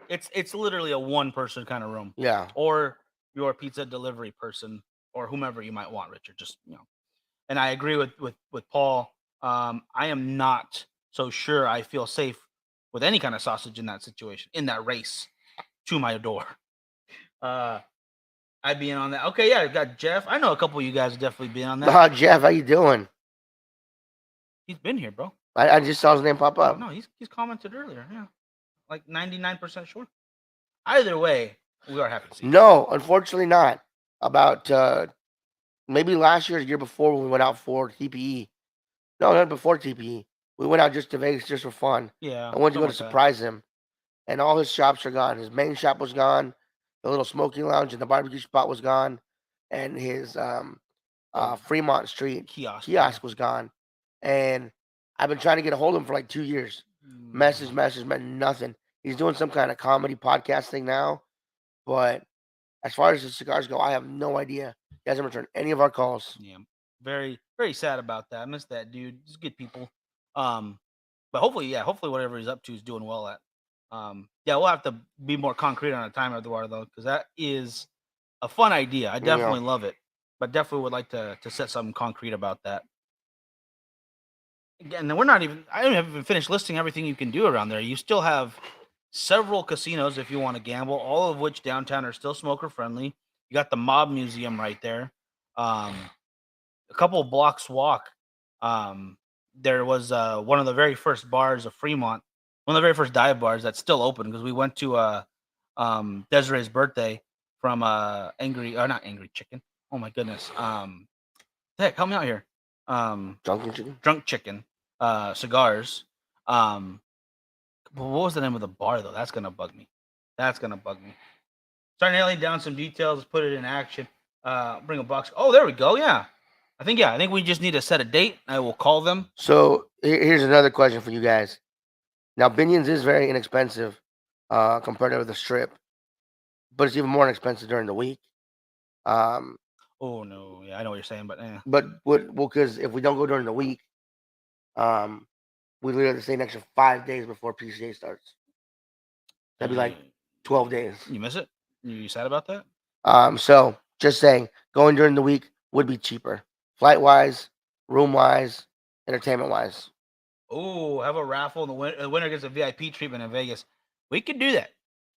[SPEAKER 1] It's literally a one person kind of room.
[SPEAKER 2] Yeah.
[SPEAKER 1] Or your pizza delivery person or whomever you might want, Richard. Just and I agree with Paul. I am not so sure I feel safe with any kind of sausage in that situation, in that race to my door. I'd be in on that. Okay, yeah, I got Jeff. I know a couple of you guys have definitely been on that.
[SPEAKER 2] Jeff, how you doing?
[SPEAKER 1] He's been here, bro.
[SPEAKER 2] I just saw his name pop
[SPEAKER 1] Oh,
[SPEAKER 2] up.
[SPEAKER 1] no, he's commented earlier. Yeah, like 99% sure. Either way, we are happy to see you.
[SPEAKER 2] No, unfortunately not. About maybe last year, the year before, when we went out for TPE. No, not before TPE. We went out just to Vegas just for fun.
[SPEAKER 1] Yeah,
[SPEAKER 2] I wanted to go to
[SPEAKER 1] something like that.
[SPEAKER 2] surprise him, and all his shops are gone. His main shop was gone. The little smoking lounge and the barbecue spot was gone, and his Fremont Street kiosk was gone. And I've been trying to get a hold of him for like 2 years. Message, nothing. He's doing some kind of comedy podcast thing now, but as far as the cigars go, I have no idea. He hasn't returned any of our calls.
[SPEAKER 1] Yeah, very very sad about that. I miss that dude. He's good people. But hopefully whatever he's up to is doing well at. Yeah, we'll have to be more concrete on a time, Eduardo, though, because that is a fun idea. I definitely love it, but definitely would like to set something concrete about that. Again, I haven't even finished listing everything you can do around there. You still have several casinos if you want to gamble, all of which downtown are still smoker friendly. You got the Mob Museum right there. A couple of blocks walk. There was one of the very first bars of Fremont, one of the very first dive bars that's still open because we went to Desiree's birthday from not Angry Chicken. Oh my goodness. Heck, help me out here. Drunk Chicken. Cigars. What was the name of the bar though? That's gonna bug me. Start nailing down some details. Let's put it in action. Bring a box. Oh, there we go. Yeah. I think we just need to set a date. I will call them.
[SPEAKER 2] So here's another question for you guys. Now, Binion's is very inexpensive compared to the Strip, but it's even more inexpensive during the week.
[SPEAKER 1] Oh no, yeah, I know what you're saying, but
[SPEAKER 2] because if we don't go during the week, we literally have to stay an extra 5 days before PCA starts. That'd be like 12 days.
[SPEAKER 1] You miss it? You sad about that?
[SPEAKER 2] So just saying, going during the week would be cheaper, flight wise, room wise, entertainment wise.
[SPEAKER 1] Oh, have a raffle, and the winner gets a VIP treatment in Vegas. We could do that.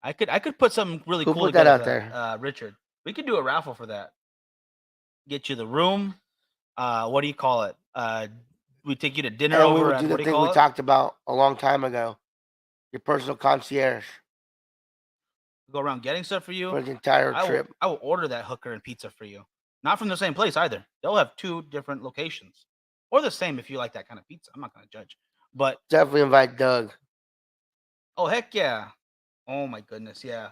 [SPEAKER 1] I could put something really cool
[SPEAKER 2] put that out there,
[SPEAKER 1] Richard. We could do a raffle for that. Get you the room. What do you call it? We take you to dinner
[SPEAKER 2] and
[SPEAKER 1] over.
[SPEAKER 2] We would do the thing we talked about a long time ago. Your personal concierge.
[SPEAKER 1] Go around getting stuff for you
[SPEAKER 2] for the entire trip.
[SPEAKER 1] I will order that hooker and pizza for you. Not from the same place either. They'll have 2 different locations, or the same if you like that kind of pizza. I'm not gonna judge, but
[SPEAKER 2] definitely invite Doug.
[SPEAKER 1] Oh heck yeah! Oh my goodness, yeah.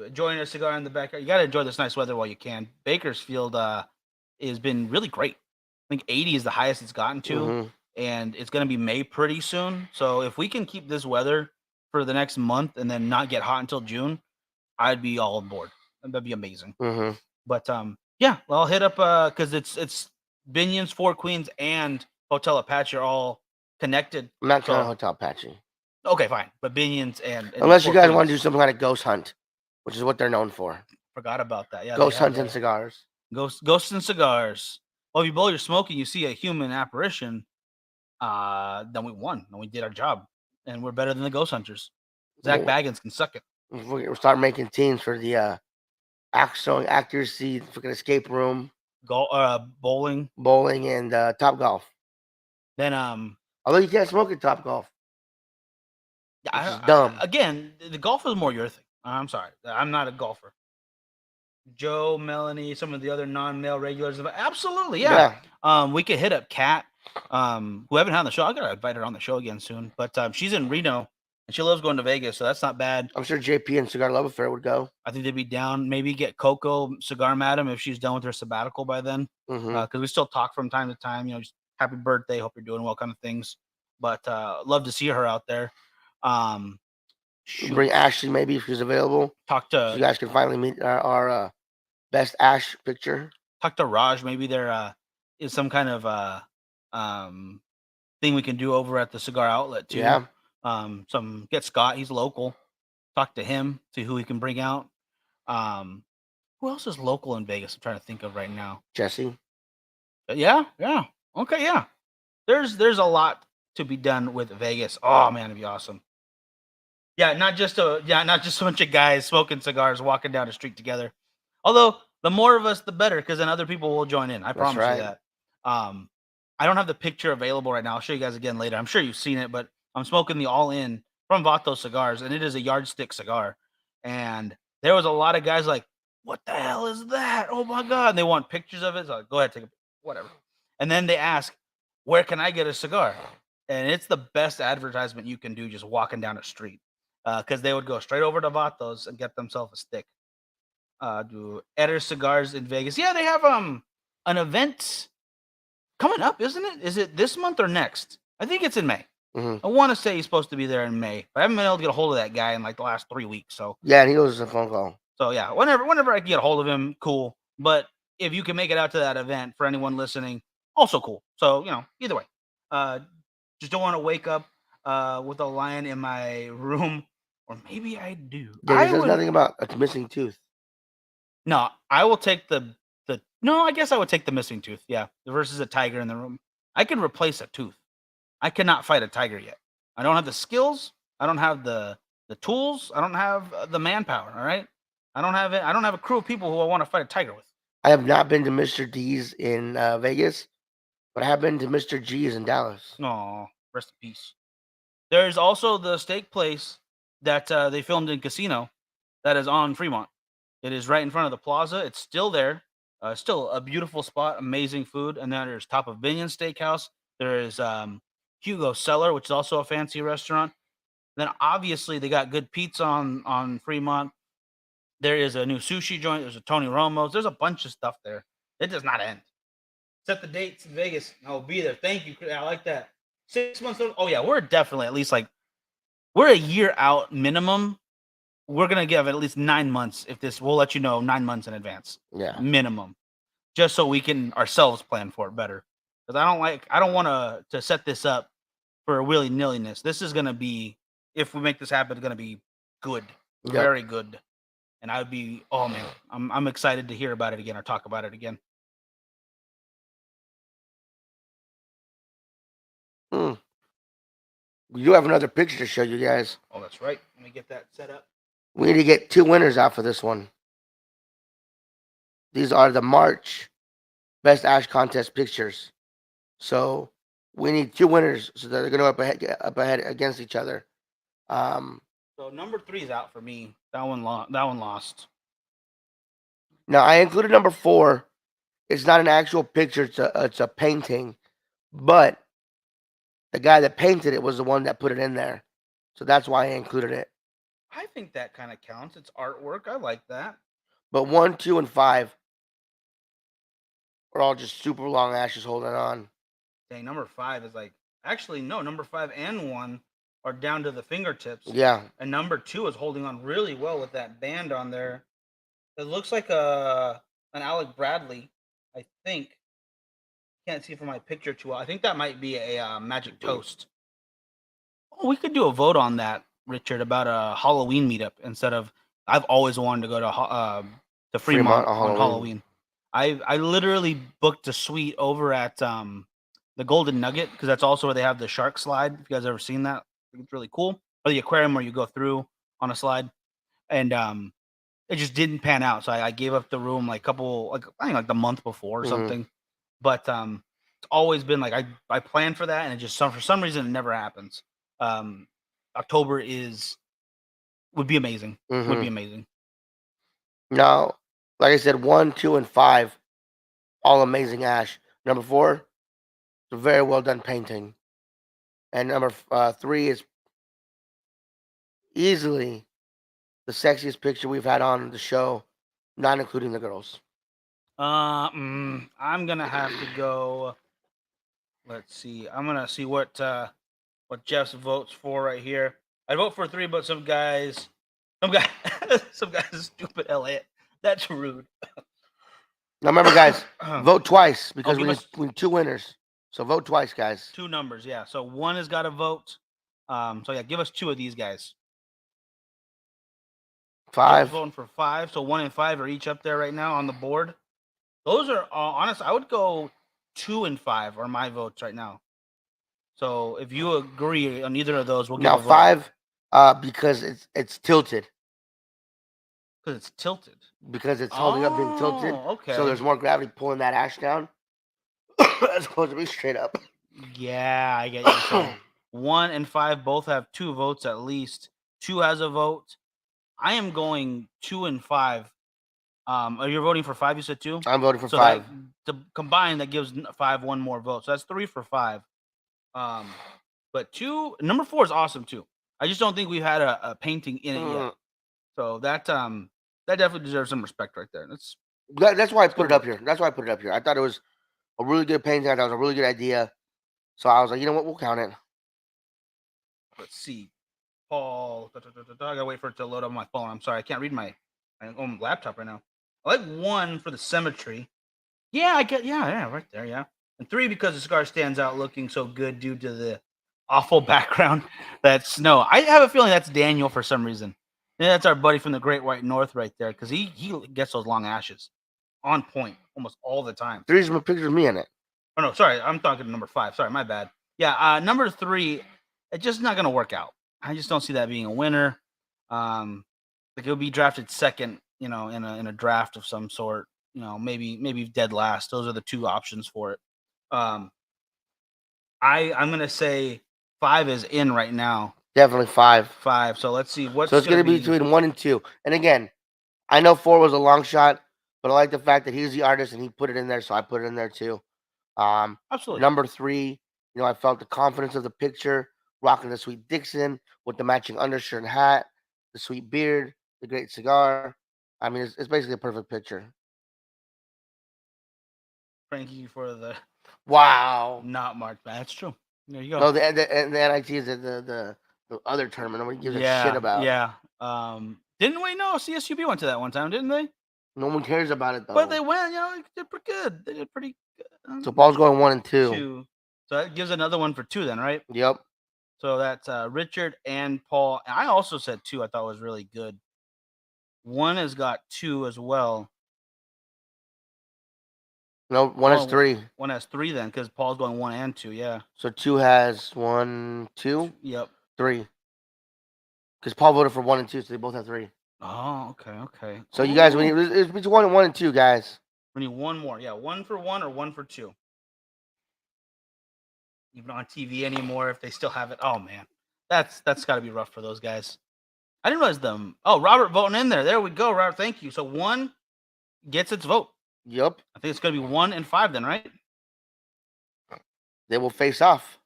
[SPEAKER 1] Enjoying a cigar in the backyard. You gotta enjoy this nice weather while you can. Bakersfield has been really great. I think 80 is the highest it's gotten to, and it's gonna be May pretty soon. So if we can keep this weather for the next month and then not get hot until June, I'd be all on board. That'd be amazing. But yeah, well, I'll hit up because it's Binion's, Four Queens, and Hotel Apache are all connected.
[SPEAKER 2] I'm not counting Hotel Apache.
[SPEAKER 1] Okay, fine, but Binion's and
[SPEAKER 2] unless you guys want to do something like a ghost hunt, which is what they're known for.
[SPEAKER 1] Forgot about that. Yeah,
[SPEAKER 2] ghost hunt and cigars.
[SPEAKER 1] Ghosts and cigars. Well, if you blow your smoke and you see a human apparition, then we won. And we did our job. And we're better than the ghost hunters. Zach Baggins can suck it.
[SPEAKER 2] We'll start making teams for the showing accuracy, freaking escape room,
[SPEAKER 1] bowling,
[SPEAKER 2] and Top Golf.
[SPEAKER 1] Then
[SPEAKER 2] although you can't smoke at Top Golf.
[SPEAKER 1] Yeah, dumb. Again, the golf is more your thing. I'm sorry, I'm not a golfer. Joe, Melanie, some of the other non-male regulars, absolutely, yeah. We could hit up Kat, who haven't had on the show. I gotta invite her on the show again soon. But she's in Reno and she loves going to Vegas, so that's not bad.
[SPEAKER 2] I'm sure JP and Cigar Love Affair would go.
[SPEAKER 1] I think they'd be down. Maybe get Coco, Cigar Madam, if she's done with her sabbatical by then. Because we still talk from time to time. Just happy birthday, hope you're doing well, kind of things. But love to see her out there.
[SPEAKER 2] Bring Ashley maybe if she's available.
[SPEAKER 1] So
[SPEAKER 2] you guys can finally meet our best Ash picture.
[SPEAKER 1] Talk to Raj. Maybe there is some kind of thing we can do over at the cigar outlet too.
[SPEAKER 2] Yeah.
[SPEAKER 1] Get Scott. He's local. Talk to him. See who he can bring out. Who else is local in Vegas? I'm trying to think of right now.
[SPEAKER 2] Jesse.
[SPEAKER 1] Yeah. Okay, yeah. There's a lot to be done with Vegas. Oh man, it'd be awesome. Yeah, not just a bunch of guys smoking cigars, walking down the street together. Although the more of us, the better, because then other people will join in. I
[SPEAKER 2] That's
[SPEAKER 1] promise you
[SPEAKER 2] right.
[SPEAKER 1] that. I don't have the picture available right now. I'll show you guys again later. I'm sure you've seen it, but I'm smoking the All In from Vato Cigars, and it is a yardstick cigar. And there was a lot of guys like, "What the hell is that? Oh my god!" And they want pictures of it. So go ahead, take a whatever. And then they ask, "Where can I get a cigar?" And it's the best advertisement you can do, just walking down the street, because they would go straight over to Vatos and get themselves a stick. Do Eder Cigars in Vegas? Yeah, they have an event coming up, isn't it? Is it this month or next? I think it's in May.
[SPEAKER 2] Hmm.
[SPEAKER 1] I want to say he's supposed to be there in May, but I haven't been able to get a hold of that guy in like the last 3 weeks. So
[SPEAKER 2] Yeah, and he owes us a phone call.
[SPEAKER 1] yeah, whenever I can get a hold of him, cool. But if you can make it out to that event, for anyone listening, also cool. So either way, uh, just don't want to wake up with a lion in my room, or maybe I do.
[SPEAKER 2] Yeah, he
[SPEAKER 1] I
[SPEAKER 2] says
[SPEAKER 1] would
[SPEAKER 2] nothing about a missing tooth.
[SPEAKER 1] no. I will take the no. I guess I would take the missing tooth. Yeah, versus a tiger in the room. I can replace a tooth. I cannot fight a tiger yet. I don't have the skills. I don't have the tools. I don't have the manpower. All right. I don't have it. I don't have a crew of people who I want to fight a tiger with.
[SPEAKER 2] I have not been to Mr. D's in Vegas, but I have been to Mr. G's in Dallas.
[SPEAKER 1] No, rest in peace. There's also the steak place that they filmed in Casino that is on Fremont. It is right in front of the plaza. It's still there. Still a beautiful spot, amazing food. And then there's Top of Binion Steakhouse. There is Hugo Cellar, which is also a fancy restaurant. Then obviously they got good pizza on Fremont. There is a new sushi joint. There's a Tony Romo's. There's a bunch of stuff there. It does not end. Set the dates in Vegas. I'll be there. Thank you. I like that. 6 months. Oh yeah, we're definitely at least like we're a year out minimum. We're gonna give at least 9 months. If this, we'll let you know 9 months in advance.
[SPEAKER 2] Yeah.
[SPEAKER 1] Minimum, just so we can ourselves plan for it better. Because I don't want to set this up for a willy nilliness. This is gonna be, if we make this happen, it's gonna be good,
[SPEAKER 2] Yep.
[SPEAKER 1] very good. And I would be, oh man, I'm excited to hear about it again or talk about it again.
[SPEAKER 2] Mm. We do have another picture to show you guys.
[SPEAKER 1] Oh, that's right. Let me get that set up.
[SPEAKER 2] We need to get 2 winners out for this one. These are the March Best Ash Contest pictures. So we need 2 winners, so they're going to up ahead against each other.
[SPEAKER 1] So number 3 is out for me. That one lost.
[SPEAKER 2] Now I included number 4. It's not an actual picture; it's a painting, but the guy that painted it was the one that put it in there, so that's why I included it.
[SPEAKER 1] I think that kind of counts. It's artwork. I like that.
[SPEAKER 2] But 1, 2, and 5 are all just super long ashes holding on.
[SPEAKER 1] Dang, number 5 is like, actually no. Number 5 and 1 are down to the fingertips.
[SPEAKER 2] Yeah.
[SPEAKER 1] And number 2 is holding on really well with that band on there. It looks like an Alec Bradley, I think. Can't see from my picture too well. I think that might be a Magic Toast. Oh, we could do a vote on that, Richard, about a Halloween meetup instead of. I've always wanted to go to Fremont on Halloween. I literally booked a suite over at the Golden Nugget, because that's also where they have the shark slide. If you guys ever seen that, it's really cool. Or the aquarium where you go through on a slide, and it just didn't pan out. So I gave up the room I think like the month before or something. But it's always been like I planned for that, and it just for some reason it never happens. October would be amazing. Would be amazing.
[SPEAKER 2] Now, like I said, 1, 2, and 5, all amazing ash. Number 4, it's a very well done painting, and number 3 is easily the sexiest picture we've had on the show, not including the girls.
[SPEAKER 1] I'm gonna have to go. Let's see. I'm gonna see what Jeff's votes for right here. I vote for 3, but some guys stupid LA. That's rude.
[SPEAKER 2] Now remember, guys, vote twice because we need 2 winners. So vote twice, guys.
[SPEAKER 1] 2 numbers, yeah. So 1 has got to vote. So yeah, give us 2 of these guys.
[SPEAKER 2] 5.
[SPEAKER 1] voting for 5. So 1 and 5 are each up there right now on the board. Those are honest. I would go 2 and 5 are my votes right now. So if you agree on either of those, we'll give
[SPEAKER 2] Now
[SPEAKER 1] a vote.
[SPEAKER 2] 5, because it's tilted.
[SPEAKER 1] Because it's tilted.
[SPEAKER 2] Because it's holding up, being tilted.
[SPEAKER 1] Okay.
[SPEAKER 2] So there's more gravity pulling that ash down as opposed to be straight up.
[SPEAKER 1] Yeah, I get you. So 1 and 5 both have 2 votes at least. 2 has a vote. I am going 2 and 5. You're voting for 5. You said 2.
[SPEAKER 2] I'm voting for
[SPEAKER 1] So
[SPEAKER 2] 5.
[SPEAKER 1] Combined, that gives 5 one more vote. So that's 3 for 5. But 2, number 4 is awesome too. I just don't think we've had a painting in it yet. So that definitely deserves some respect right there.
[SPEAKER 2] That's why I put it up here. That's why I put it up here. I thought it was a really good painting. I thought it was a really good idea. So I was like, you know what? We'll count it.
[SPEAKER 1] Let's see. Paul. I gotta wait for it to load up my phone. I'm sorry. I can't read my laptop right now. I like 1 for the symmetry. Yeah, I get. Yeah, right there. Yeah. And 3 because the cigar stands out looking so good due to the awful background. That's snow. I have a feeling that's Daniel for some reason. Yeah, that's our buddy from the Great White North right there, because he gets those long ashes on point almost all the time.
[SPEAKER 2] 3's my picture of me in it.
[SPEAKER 1] Oh no, sorry, I'm talking number 5. Sorry, my bad. Yeah, number 3, it's just not gonna work out. I just don't see that being a winner. Like it'll be drafted second, in a draft of some sort. Maybe dead last. Those are the 2 options for it. I'm gonna say 5 is in right now.
[SPEAKER 2] Definitely 5.
[SPEAKER 1] 5. So let's see what's.
[SPEAKER 2] So it's gonna be between 1 and 2. And again, I know 4 was a long shot, but I like the fact that he's the artist and he put it in there, so I put it in there too.
[SPEAKER 1] Absolutely.
[SPEAKER 2] Number 3, I felt the confidence of the picture, rocking the sweet Dixon with the matching undershirt and hat, the sweet beard, the great cigar. I mean, it's basically a perfect picture.
[SPEAKER 1] Thank you for the
[SPEAKER 2] wow.
[SPEAKER 1] Not marked. That's true. There you go.
[SPEAKER 2] No, the NIT is the other tournament. Nobody gives a shit about.
[SPEAKER 1] Yeah. Didn't we know CSUB went to that one time? Didn't they?
[SPEAKER 2] No one cares about it though.
[SPEAKER 1] But they went. They did pretty good. They did pretty good.
[SPEAKER 2] So Paul's going 1 and 2.
[SPEAKER 1] So that gives another one for 2 then, right?
[SPEAKER 2] Yep.
[SPEAKER 1] So that's Richard and Paul. And I also said 2. I thought was really good. 1 has got 2 as well.
[SPEAKER 2] No, 1 has 3.
[SPEAKER 1] 1 has 3 then, because Paul's going 1 and 2. Yeah.
[SPEAKER 2] So 2 has 1, 2.
[SPEAKER 1] Yep.
[SPEAKER 2] 3. Because Paul voted for 1 and 2, so they both have 3.
[SPEAKER 1] Oh, okay.
[SPEAKER 2] So you guys, it's between 1 and 2, guys.
[SPEAKER 1] We need 1 more. Yeah, 1 for 1 or 1 for 2. Even on TV anymore, if they still have it. Oh man, that's got to be rough for those guys. I didn't realize them. Oh, Robert voting in there. There we go, Robert. Thank you. So 1 gets its vote.
[SPEAKER 2] Yep.
[SPEAKER 1] I think it's going to be 1 and 5 then, right?
[SPEAKER 2] They will face off.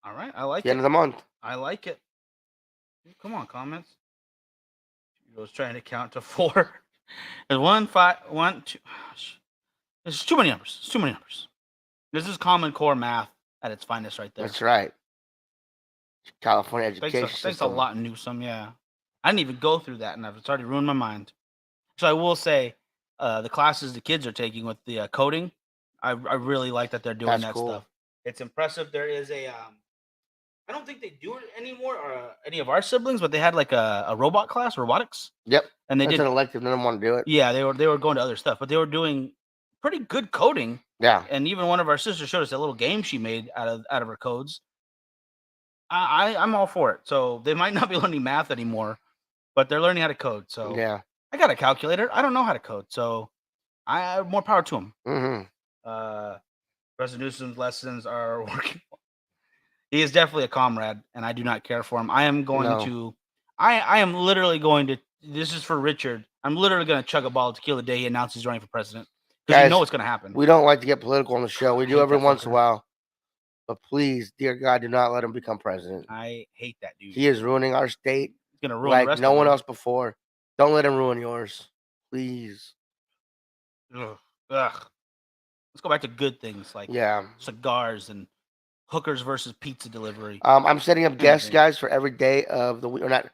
[SPEAKER 1] All right, I like
[SPEAKER 2] the
[SPEAKER 1] it.
[SPEAKER 2] End of the month.
[SPEAKER 1] I like it. Come on, comments. I was trying to count to 4. There's 1, 5, 1, 2. There's too many numbers. It's too many numbers. This is Common Core math at its finest, right there.
[SPEAKER 2] That's right. California education.
[SPEAKER 1] Thanks a lot, Newsom. Yeah, I didn't even go through that, and it's already ruined my mind. So I will say, the classes the kids are taking with the coding, I really like that they're doing that stuff. It's impressive. There is a I don't think they do it anymore, or any of our siblings, but they had like a robot class, robotics.
[SPEAKER 2] Yep.
[SPEAKER 1] And they
[SPEAKER 2] did an elective. They didn't want to do it.
[SPEAKER 1] Yeah, they were going to other stuff, but they were doing pretty good coding.
[SPEAKER 2] Yeah.
[SPEAKER 1] And even one of our sisters showed us a little game she made out of her codes. I'm all for it. So they might not be learning math anymore, but they're learning how to code. So
[SPEAKER 2] yeah,
[SPEAKER 1] I got a calculator. I don't know how to code, so I have more power to them.
[SPEAKER 2] Mm-hmm.
[SPEAKER 1] President Newsom's lessons are working. He is definitely a comrade, and I do not care for him. I am going to. I am literally going to. This is for Richard. I'm literally going to chug a bottle of tequila the day he announces he's running for president, because you know what's going to happen.
[SPEAKER 2] We don't like to get political on the show. We do every once in a while. But please, dear God, do not let him become president.
[SPEAKER 1] I hate that dude.
[SPEAKER 2] He is ruining our state.
[SPEAKER 1] He's going to ruin
[SPEAKER 2] like
[SPEAKER 1] the rest
[SPEAKER 2] no
[SPEAKER 1] of
[SPEAKER 2] one
[SPEAKER 1] them.
[SPEAKER 2] else before. Don't let him ruin yours. Please.
[SPEAKER 1] Ugh. Let's go back to good things like cigars and hookers versus pizza delivery.
[SPEAKER 2] I'm setting up guests, guys, for every day of the week. Or not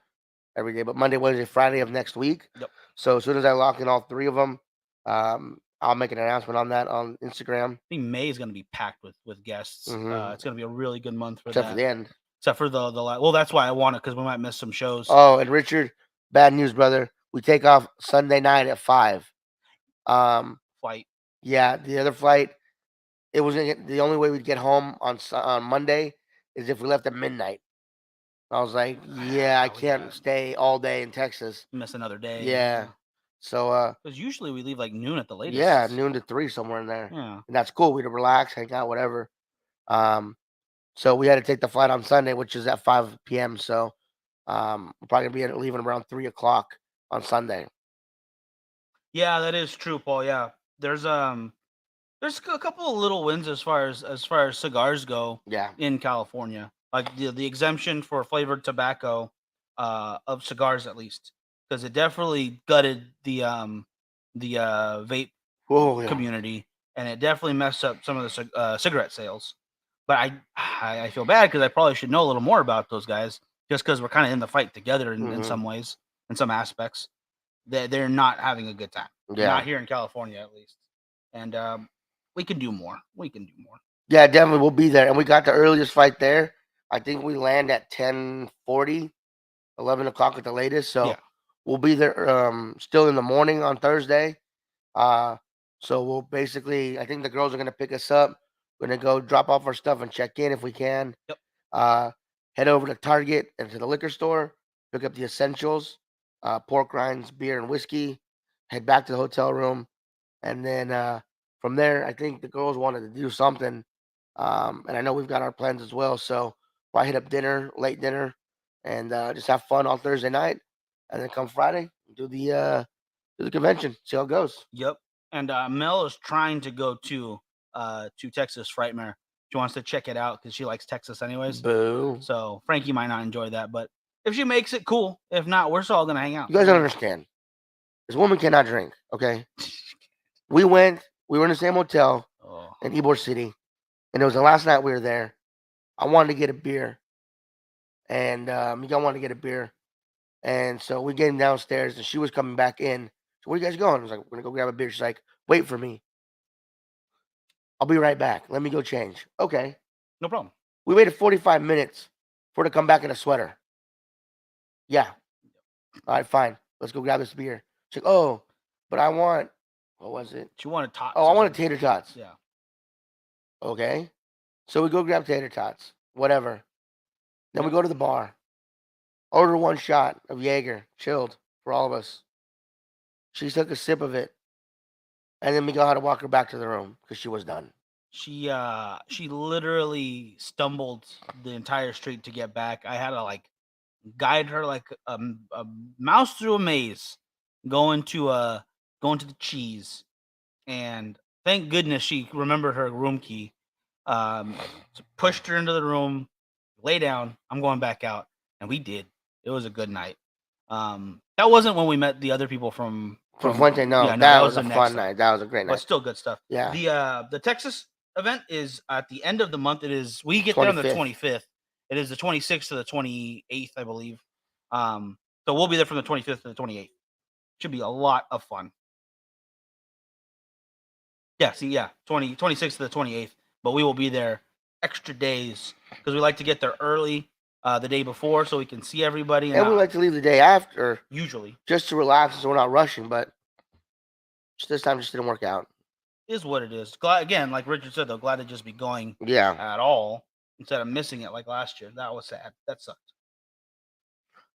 [SPEAKER 2] every day, but Monday, Wednesday, Friday of next week.
[SPEAKER 1] Yep.
[SPEAKER 2] So as soon as I lock in all 3 of them, I'll make an announcement on that on Instagram.
[SPEAKER 1] I think May is going to be packed with guests.
[SPEAKER 2] Mm-hmm.
[SPEAKER 1] It's going to be a really good month for
[SPEAKER 2] Except for the end.
[SPEAKER 1] Except for the well, that's why I want it, because we might miss some shows.
[SPEAKER 2] Oh, and Richard, bad news, brother. We take off Sunday night at 5.
[SPEAKER 1] Flight.
[SPEAKER 2] Yeah, the other flight, it was the only way we'd get home on Monday is if we left at midnight. I was like, yeah, I
[SPEAKER 1] We
[SPEAKER 2] can't
[SPEAKER 1] gotta
[SPEAKER 2] stay all day in Texas.
[SPEAKER 1] miss another day.
[SPEAKER 2] Yeah. So
[SPEAKER 1] Because usually we leave like noon at the latest.
[SPEAKER 2] yeah, noon to 3 somewhere in there.
[SPEAKER 1] Yeah.
[SPEAKER 2] And that's cool. We'd relax, hang out, whatever. So we had to take the flight on Sunday, which is at 5 p.m. So we're probably gonna be leaving around 3 o'clock on Sunday.
[SPEAKER 1] Yeah, that is true, Paul. Yeah. There's a couple of little wins as far as cigars go
[SPEAKER 2] Yeah.
[SPEAKER 1] in California. Like the exemption for flavored tobacco of cigars at least. Because it definitely gutted the vape
[SPEAKER 2] Oh yeah.
[SPEAKER 1] community, and it definitely messed up some of the cigarette sales. But I feel bad because I probably should know a little more about those guys, just because we're kind of in the fight together in some ways, in some aspects. They're not having a good time.
[SPEAKER 2] Yeah.
[SPEAKER 1] Not here in California, at least. And we can do more. We can do more.
[SPEAKER 2] Yeah, definitely we'll be there. And we got the earliest flight there. I think we land at 10:40, 11 o'clock at the latest. So
[SPEAKER 1] Yeah.
[SPEAKER 2] we'll be there still in the morning on Thursday. So we'll basically, I think the girls are gonna pick us up. We're gonna go drop off our stuff and check in if we can.
[SPEAKER 1] Yep.
[SPEAKER 2] Head over to Target and to the liquor store, pick up the essentials, pork rinds, beer, and whiskey. Head back to the hotel room, and then from there, I think the girls wanted to do something, and I know we've got our plans as well. So probably hit up dinner, late dinner, and just have fun on Thursday night, and then come Friday do the convention. See how it goes.
[SPEAKER 1] Yep. And Mel is trying to go to Texas Frightmare. She wants to check it out because she likes Texas anyways.
[SPEAKER 2] Boo.
[SPEAKER 1] So Frankie might not enjoy that, but if she makes it, cool. If not, we're still all gonna hang out.
[SPEAKER 2] You guys don't understand. This woman cannot drink. Okay. We were in the same hotel in Ybor City, and it was the last night we were there. I wanted to get a beer, and Miguel wanted to get a beer, and so we came downstairs, and she was coming back in. So where you guys going? I was like, we're gonna go grab a beer. She's like, wait for me. I'll be right back. Let me go change. Okay.
[SPEAKER 1] No problem.
[SPEAKER 2] We waited 45 minutes for her to come back in a sweater. Yeah. All right, fine. Let's go grab this beer. She's like, oh, but I want, what was it?
[SPEAKER 1] She wanted tots.
[SPEAKER 2] Oh, I wanted tater tots.
[SPEAKER 1] Yeah.
[SPEAKER 2] Okay. So we go grab tater tots. Whatever. Then we go to the bar. Order one shot of Jaeger, chilled, for all of us. She took a sip of it. And then Miguel had to walk her back to the room because she was done.
[SPEAKER 1] She literally stumbled the entire street to get back. I had to like guide her like a mouse through a maze, going to the cheese, and thank goodness she remembered her room key. Pushed her into the room, lay down. I'm going back out, and we did. It was a good night. That wasn't when we met the other people from
[SPEAKER 2] Fuente. No,
[SPEAKER 1] yeah,
[SPEAKER 2] that was a
[SPEAKER 1] the
[SPEAKER 2] fun
[SPEAKER 1] next
[SPEAKER 2] night. That was a great
[SPEAKER 1] but
[SPEAKER 2] night.
[SPEAKER 1] still good stuff.
[SPEAKER 2] Yeah.
[SPEAKER 1] The Texas event is at the end of the month. It is we get there on the 25th. It is the 26th to the 28th, I believe. So we'll be there from the 25th to the 28th. Should be a lot of fun. Yeah, 26th to the 28th. But we will be there extra days because we like to get there early the day before so we can see everybody.
[SPEAKER 2] And we like to leave the day after.
[SPEAKER 1] Usually.
[SPEAKER 2] Just to relax so we're not rushing, but this time just didn't work out.
[SPEAKER 1] Is what it is. Glad, again, like Richard said, though, glad to just be going at all instead of missing it like last year. That was sad. That sucked.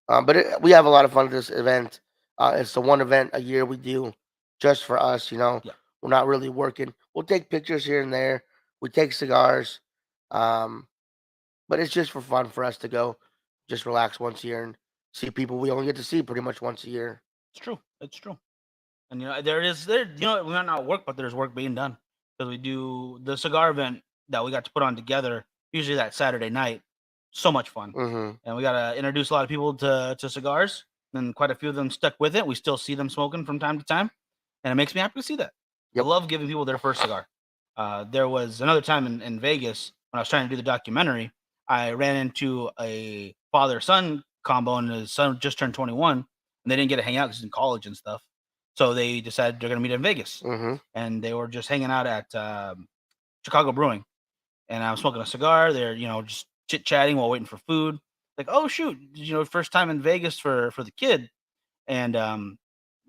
[SPEAKER 2] But we have a lot of fun at this event. It's the one event a year we do just for us, you know.
[SPEAKER 1] Yeah.
[SPEAKER 2] We're not really working. We'll take pictures here and there. We take cigars. But it's just for fun for us to go just relax once a year and see people we only get to see pretty much once a year.
[SPEAKER 1] It's true. It's true. And you know, we might not work, but there's work being done because we do the cigar event that we got to put on together. Usually that Saturday night, so much fun, and we got to introduce a lot of people to cigars, and quite a few of them stuck with it. We still see them smoking from time to time, and it makes me happy to see that. Yep. I love giving people their first cigar. There was another time in Vegas when I was trying to do the documentary. I ran into a father-son combo, and his son just turned 21, and they didn't get to hang out because he's in college and stuff. So they decided they're going to meet in Vegas, and they were just hanging out at Chicago Brewing, and I was smoking a cigar. They're just chit chatting while waiting for food. Like, oh shoot, first time in Vegas for the kid, and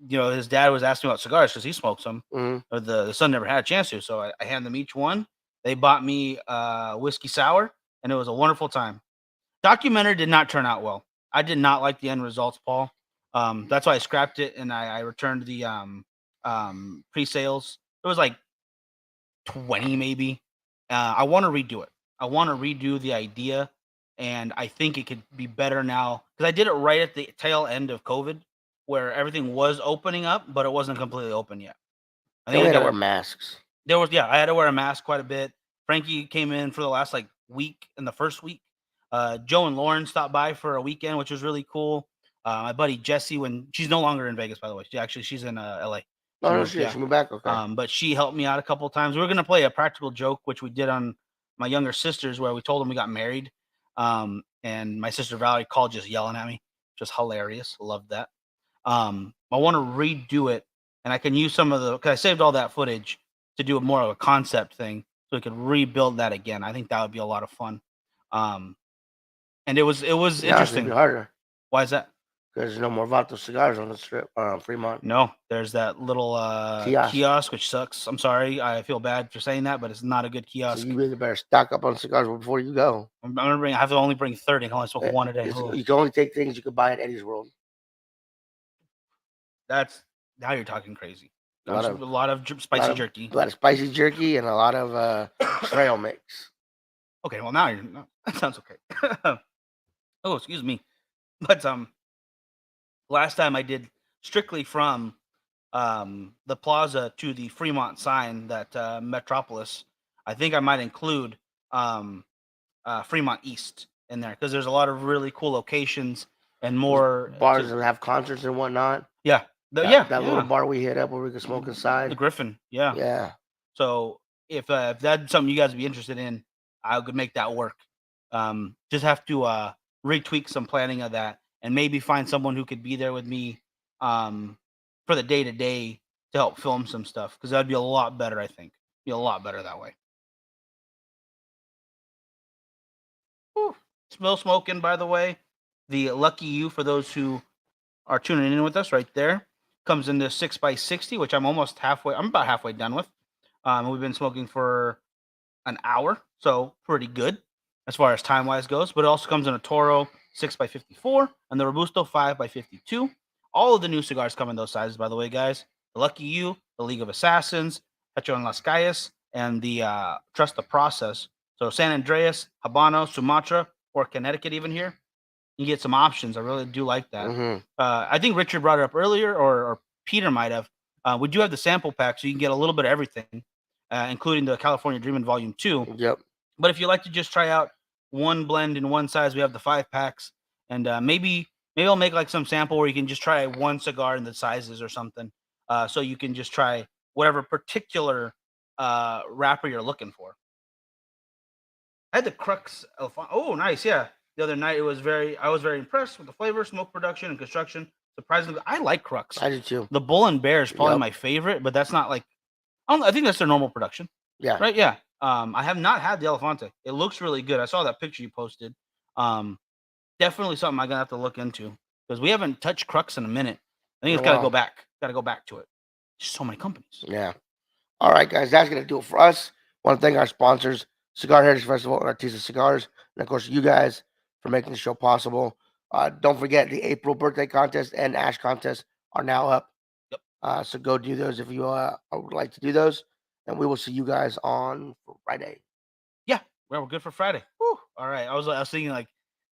[SPEAKER 1] his dad was asking about cigars because he smokes them,
[SPEAKER 2] Mhm.
[SPEAKER 1] or the son never had a chance to. So I hand them each one. They bought me whiskey sour, and it was a wonderful time. Documentary did not turn out well. I did not like the end results, Paul. That's why I scrapped it and I returned the pre-sales. It was like 20 maybe. I want to redo it. I want to redo the idea, and I think it could be better now because I did it right at the tail end of COVID, where everything was opening up, but it wasn't completely open yet. I
[SPEAKER 2] Then
[SPEAKER 1] think
[SPEAKER 2] we
[SPEAKER 1] I
[SPEAKER 2] had to
[SPEAKER 1] got
[SPEAKER 2] wear
[SPEAKER 1] it.
[SPEAKER 2] masks.
[SPEAKER 1] There was I had to wear a mask quite a bit. Frankie came in for the last like week in the first week. Joe and Lauren stopped by for a weekend, which was really cool. My buddy Jesse, when she's no longer in Vegas, by the way, she's in LA.
[SPEAKER 2] No,
[SPEAKER 1] She
[SPEAKER 2] no
[SPEAKER 1] moved,
[SPEAKER 2] shit.
[SPEAKER 1] yeah.
[SPEAKER 2] She moved back. Okay.
[SPEAKER 1] But she helped me out a couple of times. We were gonna play a practical joke, which we did on my younger sisters, where we told them we got married. And my sister Valerie called just yelling at me, just hilarious. Loved that. I want to redo it, and I can use some of the because I saved all that footage to do more of a concept thing, so we could rebuild that again. I think that would be a lot of fun. Um, and it was
[SPEAKER 2] Now it's gonna be
[SPEAKER 1] interesting.
[SPEAKER 2] harder
[SPEAKER 1] Why is that?
[SPEAKER 2] because there's no more Vato cigars on the strip Fremont.
[SPEAKER 1] No, there's that little
[SPEAKER 2] Kiosk.
[SPEAKER 1] kiosk, which sucks. I'm sorry, I feel bad for saying that, but it's not a good
[SPEAKER 2] So
[SPEAKER 1] kiosk.
[SPEAKER 2] you really better stock up on cigars before you go.
[SPEAKER 1] I'm gonna I have to only bring 30. I can only smoke one a day.
[SPEAKER 2] You can only take things you can buy at Eddie's World.
[SPEAKER 1] That's now you're talking crazy.
[SPEAKER 2] A lot of
[SPEAKER 1] spicy jerky.
[SPEAKER 2] A lot of spicy jerky and a lot of trail mix.
[SPEAKER 1] Okay, well now that sounds okay. Oh, excuse me. But last time I did strictly from the plaza to the Fremont sign, that Metropolis. I think I might include Fremont East in there because there's a lot of really cool locations and more
[SPEAKER 2] bars that have concerts and whatnot.
[SPEAKER 1] Yeah,
[SPEAKER 2] that little bar we hit up where we could smoke inside.
[SPEAKER 1] the Griffin. Yeah.
[SPEAKER 2] Yeah.
[SPEAKER 1] So if that's something you guys would be interested in, I could make that work. Just have to retweak some planning of that and maybe find someone who could be there with me for the day to day to help film some stuff because that'd be a lot better. I think be a lot better that way. Whew. Smell smoking, by the way. The Lucky You, for those who are tuning in with us right there, comes in this 6x60, which I'm almost halfway. I'm about halfway done with. We've been smoking for an hour, so pretty good as far as time wise goes. But it also comes in a Toro 6x54 and the Robusto 5x52. All of the new cigars come in those sizes, by the way, guys. The Lucky You, the League of Assassins, Hecho en las Calles, and the Trust the Process. So San Andreas, Habano, Sumatra, or Connecticut, even here. You get some options. I really do like that.
[SPEAKER 2] Mm-hmm.
[SPEAKER 1] I think Richard brought it up earlier, or Peter might have. We do have the sample pack, so you can get a little bit of everything, including the California Dreamin' Volume 2.
[SPEAKER 2] Yep.
[SPEAKER 1] But if you like to just try out one blend in one size, we have the 5 packs, and maybe I'll make like some sample where you can just try one cigar in the sizes or something, so you can just try whatever particular wrapper you're looking for. I had the Crux. Oh, nice, yeah. The other night, I was very impressed with the flavor, smoke production, and construction. Surprisingly, I like Crux.
[SPEAKER 2] I do too.
[SPEAKER 1] The Bull and Bear is probably my favorite, but that's not like I think that's their normal production.
[SPEAKER 2] Yeah.
[SPEAKER 1] Right. Yeah. I have not had the Elefante. It looks really good. I saw that picture you posted. Definitely something I'm gonna have to look into because we haven't touched Crux in a minute. I think it's gotta go back. Got to go back to it. There's so many companies.
[SPEAKER 2] Yeah. All right, guys. That's gonna do it for us. Want to thank our sponsors, Cigar Heritage Festival and Artisa Cigars, and of course you guys for making the show possible. Don't forget the April birthday contest and Ash contest are now up.
[SPEAKER 1] Yep.
[SPEAKER 2] So go do those if you would like to do those, and we will see you guys on Friday.
[SPEAKER 1] Yeah, well, we're good for Friday. Whew. All right. I was thinking like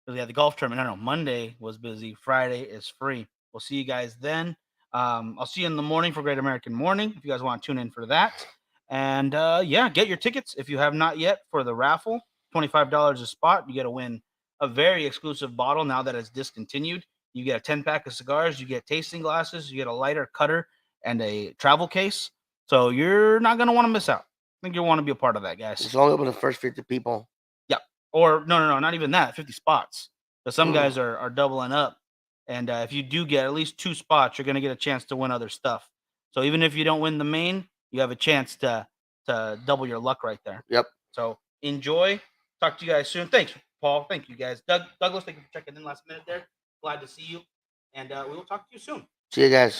[SPEAKER 1] we had the golf tournament. I don't know. Monday was busy. Friday is free. We'll see you guys then. I'll see you in the morning for Great American Morning if you guys want to tune in for that. And yeah, get your tickets if you have not yet for the raffle. $25 a spot. You get to win a very exclusive bottle now that it's discontinued. You get a 10-pack of cigars. You get tasting glasses. You get a lighter, cutter, and a travel case. So you're not going to want to miss out. I think you'll want to be a part of that, guys.
[SPEAKER 2] It's only open to the first 50 people.
[SPEAKER 1] Yeah. Or no, not even that. 50 spots. But some guys are doubling up. And if you do get at least 2 spots, you're going to get a chance to win other stuff. So even if you don't win the main, you have a chance to double your luck right there.
[SPEAKER 2] Yep.
[SPEAKER 1] So enjoy. Talk to you guys soon. Thanks, Paul. Thank you, guys. Douglas, thank you for checking in last minute there. Glad to see you. And we will talk to you soon.
[SPEAKER 2] See you guys.